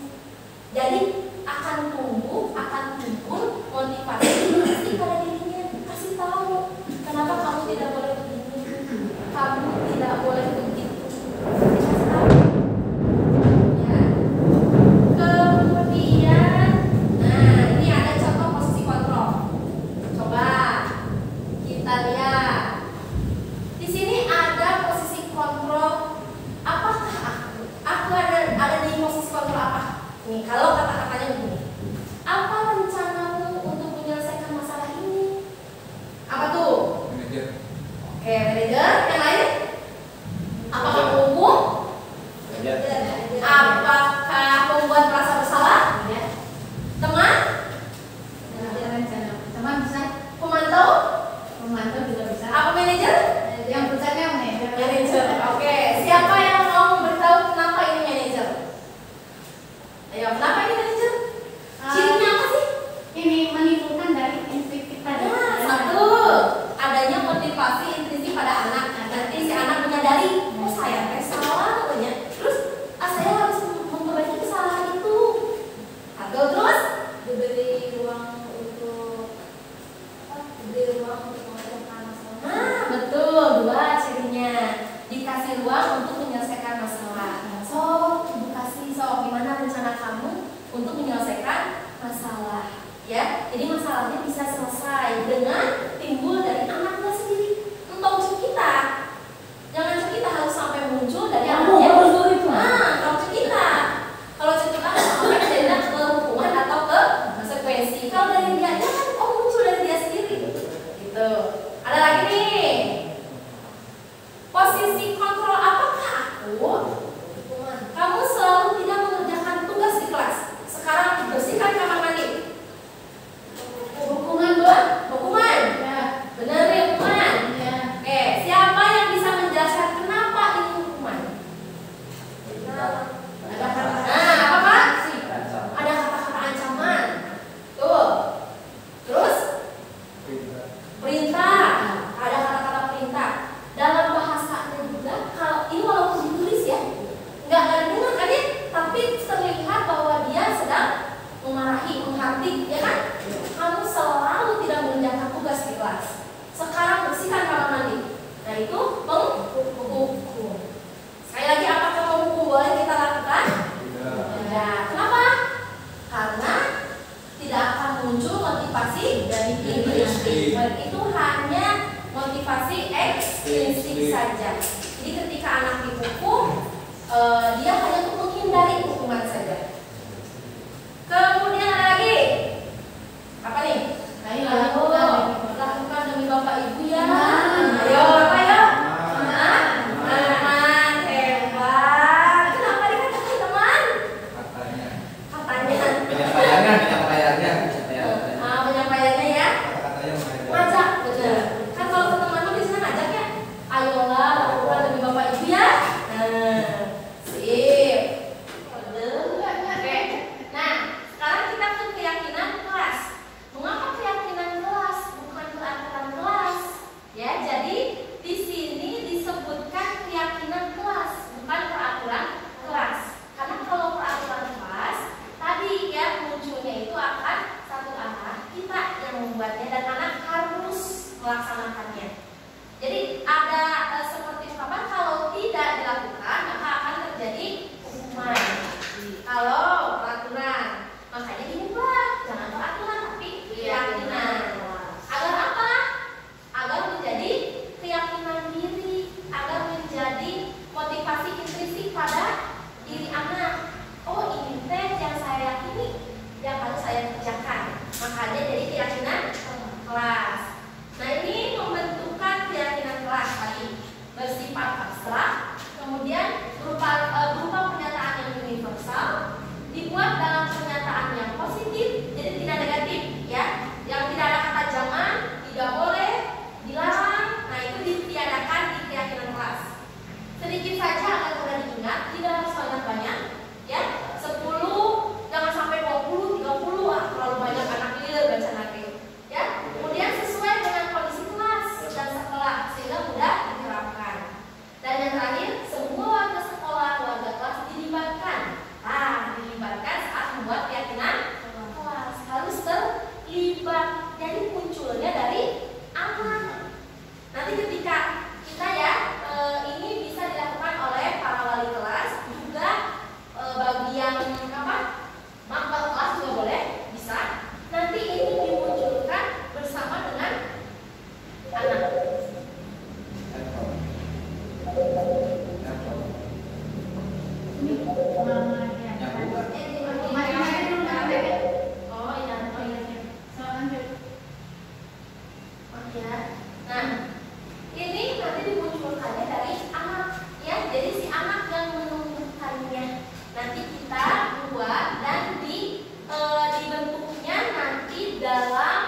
Jadi akan tumbuh, akan timbul motivasi pada dirinya. Kasih tahu kenapa kamu tidak boleh begini, kamu tidak boleh begitu. Dikasih tahu. Ya. Kemudian, nah ini ada contoh posisi kontrol. Coba kita lihat. Di sini ada posisi kontrol. Apakah aku ada di posisi kontrol apa? Nih kalau kata-katanya begini. Apa rencanamu untuk menyelesaikan masalah ini? Apa tuh? Manajer. Oke, manajer. Yang lain? Apakah penghukum? Manajer. Apakah pembuat merasa bersalah? Teman? Teman bisa, Pemantau? pemantau juga bisa. Apa manajer? Yang pusatnya manajer. Manajer. Oke, siapa yang mau memberitahu kenapa ini manajer? Ayo, kenapa ini manajer? Cirinya apa sih? Ini menimbulkan dari insting tadi. Nah, satu, adanya motivasi intrinsik pada anak. Nanti si anak menyadari, oh saya salah pokoknya. Terus, saya harus memperbaiki kesalahan itu. Atau terus diberi ruang untuk menyelesaikan masalah. Nah, betul, dua cirinya. Dikasih ruang untuk menyelesaikan masalah. So, ibu kasih, gimana rencana kamu untuk menyelesaikan masalah? Ya, jadi masalahnya bisa selesai dengan timbul dari anaknya sendiri. Entong cuk kita, jangan cuk kita harus sampai muncul dari anaknya. Nah, kalau cuk kita, sampai tidak ke hukuman atau ke konsekuensi. Kalau dari dia aja kan, muncul dari dia sendiri. Gitu. Ada lagi nih. Posisi kontrol apakah aku? Kamu selalu tidak mengerjakan tugas di kelas. Sekarang bersihkan kamar mandi. Hukuman. Ya. motivasi intrinsik. Itu hanya motivasi eksplisit saja. Jadi ketika anak dihukum, dia hanya untuk menghindari hukuman saja. Kemudian ada lagi apa nih? Ayo lakukan demi Bapak Ibu ya. Ayo apa ya? Teman hebat. Kenapa dikatakan teman? Katanya. Penyampaiannya ya. Ngajak, betul. Kan kalau ke teman tuh biasanya ngajak ya. Ayolah lakukan demi Bapak Ibu ya. Sip. Oke. Nah, sekarang kita ke keyakinan kelas. Mengapa keyakinan kelas bukan peraturan kelas? Ya, jadi di sini disebutkan keyakinan kelas, bukan peraturan kelas. Karena kalau peraturan kelas tadi ya munculnya itu akan satu arah, kita yang membuatnya dan anak harus melaksanakannya. Jadi ada seperti ungkapan kalau tidak dilakukan maka akan terjadi hukuman. Kalau peraturan, makanya gini pula, jangan peraturan tapi keyakinan. Agar apa? Agar menjadi keyakinan diri, agar menjadi motivasi intrinsik pada diri anak. Oh ini teh yang saya yakini, yang harus saya kerjakan. Makanya jadi keyakinan kelas. Nah ini membentukkan keyakinan kelas tadi bersifat abstrak, kemudian berupa pernyataan yang universal, dibuat dalam pernyataan yang positif, jadi tidak negatif, ya, yang tidak ada kata jangan, tidak boleh, dilarang. Nah itu ditiadakan di keyakinan kelas. Sedikit saja agar mudah diingat, tidak harus banyak-banyak, ya, 10, jangan sampai 20, 30, terlalu banyak anak liar baca nanti, ya. Kemudian sesuai dengan kondisi kelas dan sekolah sehingga mudah diterapkan. Dan yang terakhir, semua warga sekolah, warga kelas dilibatkan. Dilibatkan saat membuat keyakinan kelas, harus terlibat. Jadi munculnya dari anak. Nanti ketika kita ya ini bisa dilakukan oleh para wali kelas, juga bagian mapel kelas juga boleh, bisa. Nanti ini dimunculkan bersama dengan anak. Nah, ini nanti dimunculkannya dari anak, ya. Jadi si anak yang menumbuhkannya. Nanti kita buat dan dibentuknya nanti dalam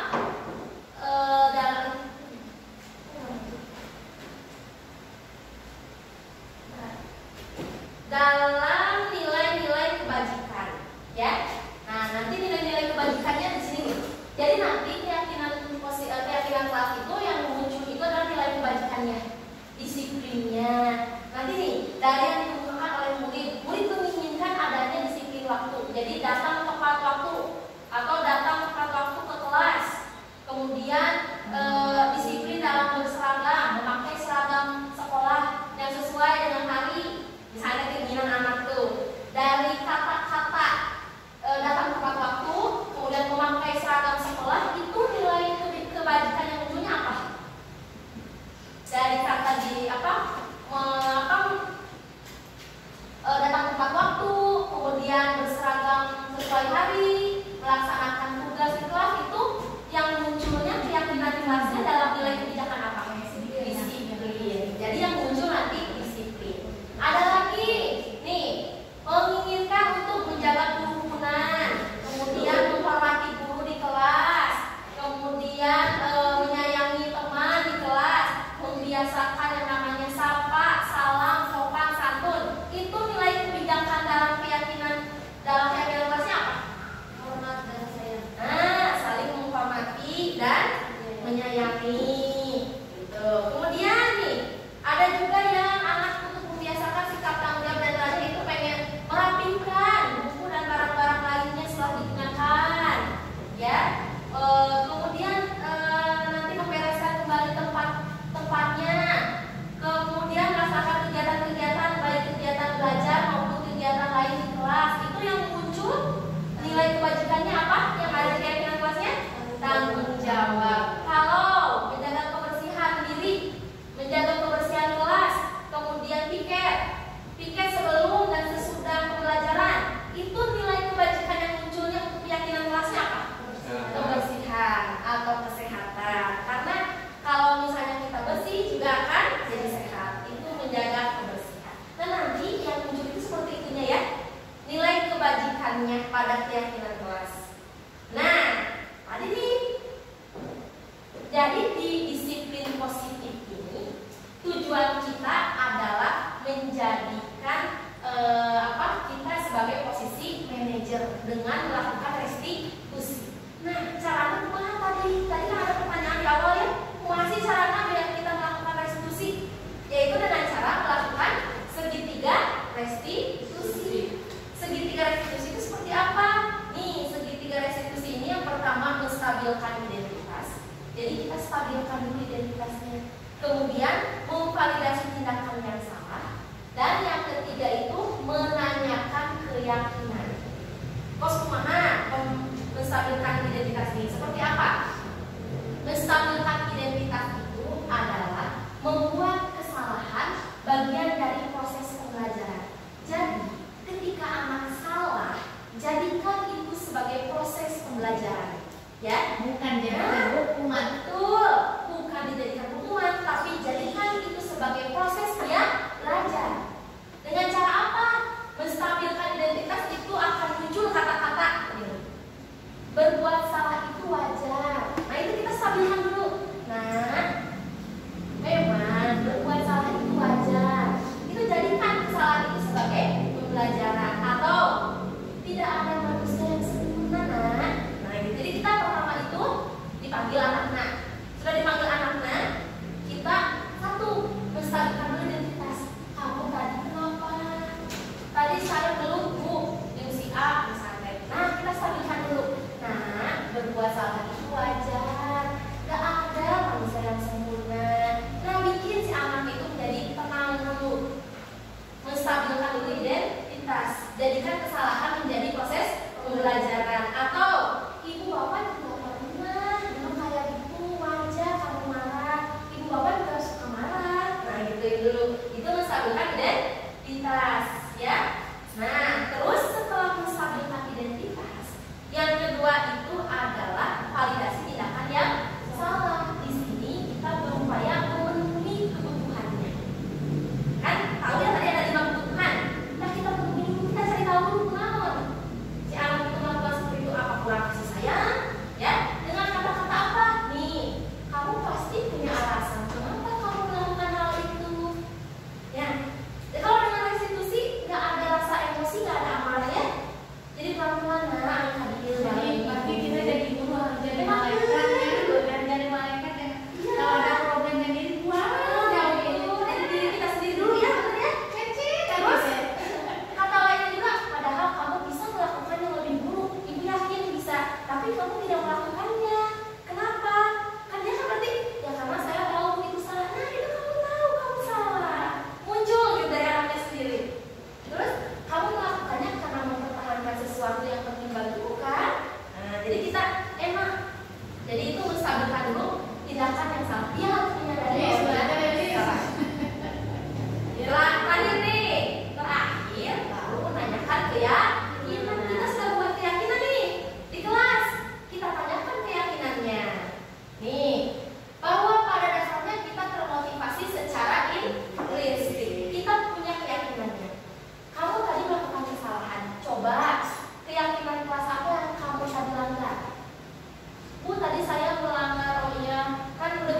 nilai-nilai kebajikan, ya. Nah, nanti nilai-nilai kebajikannya di sini nih. Jadi nanti keyakinan kelas itu yang muncul itu adalah nilai kebajikannya, disiplinnya. Nanti nih dari yang ditemukan oleh murid menginginkan adanya disiplin waktu. Jadi datang tepat waktu atau datang tepat waktu ke kelas. Kemudian disiplin dalam berseragam, memakai seragam sekolah yang sesuai dengan hari. Misalnya keinginan anak tuh dari kata-kata datang tepat waktu, kemudian memakai seragam sekolah, itu nilai kebajikan yang munculnya apa? Dari kata Jadi di disiplin positif ini tujuan kita adalah menjadikan kita sebagai posisi manajer dengan melakukan restitusi. Nah, caranya gimana tadi? Tadi kan ada pertanyaan di awal ya. Masih caranya biar kita melakukan restitusi, yaitu dengan cara melakukan segitiga restitusi. Segitiga restitusi itu seperti apa? Nih, segitiga restitusi ini yang pertama menstabilkan identitas. Jadi kita stabilkan dulu identitasnya. Kemudian memvalidasi tindakan yang salah. Dan yang ketiga itu menanyakan keyakinan. Kos kumaha menstabilkan identitas ini seperti apa? Menstabilkan identitas itu adalah membuat kesalahan bagian dari proses pembelajaran. Jadi ketika anak salah, jadikan itu sebagai proses pembelajaran. Ya, bukan jadi hukuman. Betul, bukan dijadikan hukuman, tapi jadikan itu sebagai proses dia belajar. Dengan cara apa? Menstabilkan identitas itu akan muncul kata-kata berbuat salah itu wajar. Nah, itu kita stabilkan dulu. Nah, memang berbuat salah itu wajar. Itu jadikan kesalahan itu sebagai pembelajaran. Atau tidak ada manusia yang sempurna. Nah, jadi kita pertama itu dipanggil anak-anak. Sudah dipanggil anak-anak, kita satu menstabilkan dulu identitas. Kamu tadi kenapa? Tadi saya belum Bu, yang si A misalnya. Nah, kita stabilkan dulu. Nah, berbuat salah itu wajar. Gak ada manusia yang sempurna. Nah, bikin si anak itu menjadi tenang dulu. Menstabilkan dulu identitas. Jadikan kesalahan menjadi proses pembelajaran. Atau ibu bapak juga pernah kayak gitu, wajar kamu marah. Ibu bapak juga suka marah. Nah, gitu dulu. Itu menstabilkan identitas, ya. Nah, terus setelah menstabilkan identitas, yang kedua itu adalah validasi tindakan yang salah. Di sini kita berupaya memenuhi kebutuhannya. Kan tahu ya tadi ada 5 kebutuhan. Nah, kita penuhi dulu, kita cari tahu dulu kenapa si anak itu melakukan seperti itu, apa kurang kasih sayang, ya? Dengan kata-kata apa? Nih, kamu pasti punya alasan kenapa kamu melakukan hal itu. Ya. Jadi kalau dengan restitusi nggak ada rasa emosi, nggak ada amarah ya. Jadi pelan-pelan anak hadir. Jadi pasti kita jadi guru harus jadi malaikat ya, bukan jadi malaikat yang kalau ada problem yang ini jauh itu dari diri kita sendiri dulu ya, betul ya? kecil Terus kata lainnya juga, padahal kamu bisa melakukan yang lebih buruk. Ibu yakin bisa, tapi kamu tidak melakukannya. Kenapa? Kan dia kan berarti ya karena saya tahu itu salah. Nah, itu kamu tahu kamu salah. Muncul gitu dari anaknya sendiri. Terus kamu melakukannya karena mempertahankan sesuatu yang penting bagimu kan? Nah, jadi kita enak. Jadi itu menstabilkan dulu tindakan yang salah. Dia harus menyadari bahwa dia salah. Terakhir nih, terakhir baru menanyakan keyakinan. Kita sudah buat keyakinan nih di kelas. Kita tanyakan keyakinannya. Nih, bahwa pada dasarnya kita termotivasi secara intrinsik. Kita punya keyakinannya. Kamu tadi melakukan kesalahan. Coba keyakinan kelas apa yang kamu tadi langgar? Bu, tadi saya melanggar, oh iya, kan udah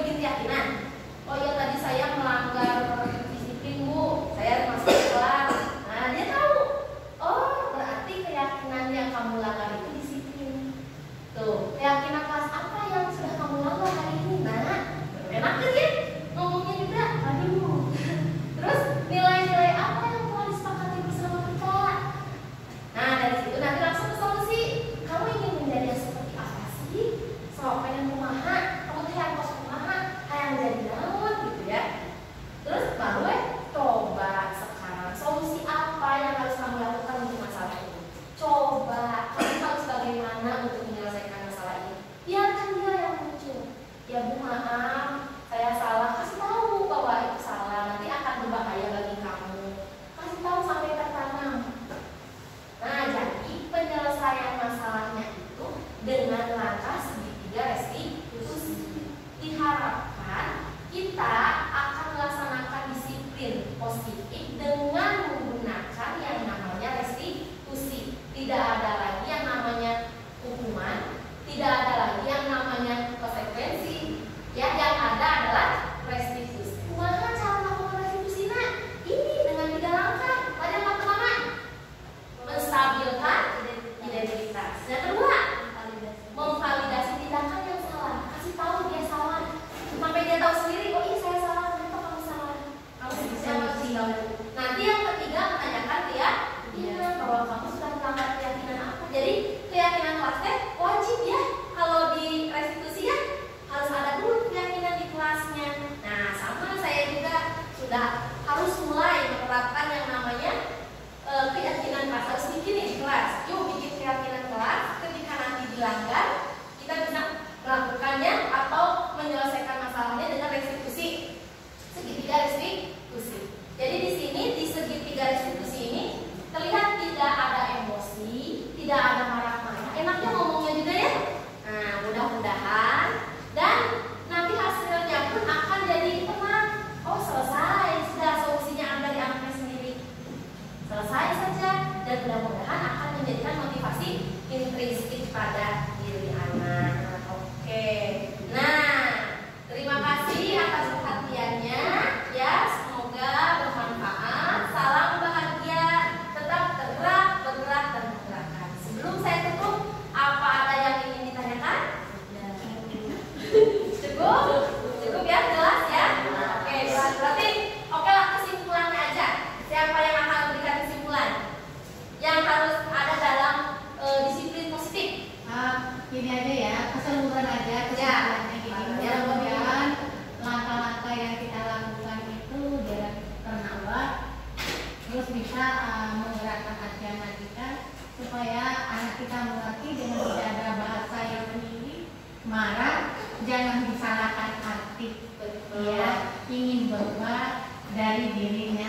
jangan disalahkan arti ya ingin berubah dari dirinya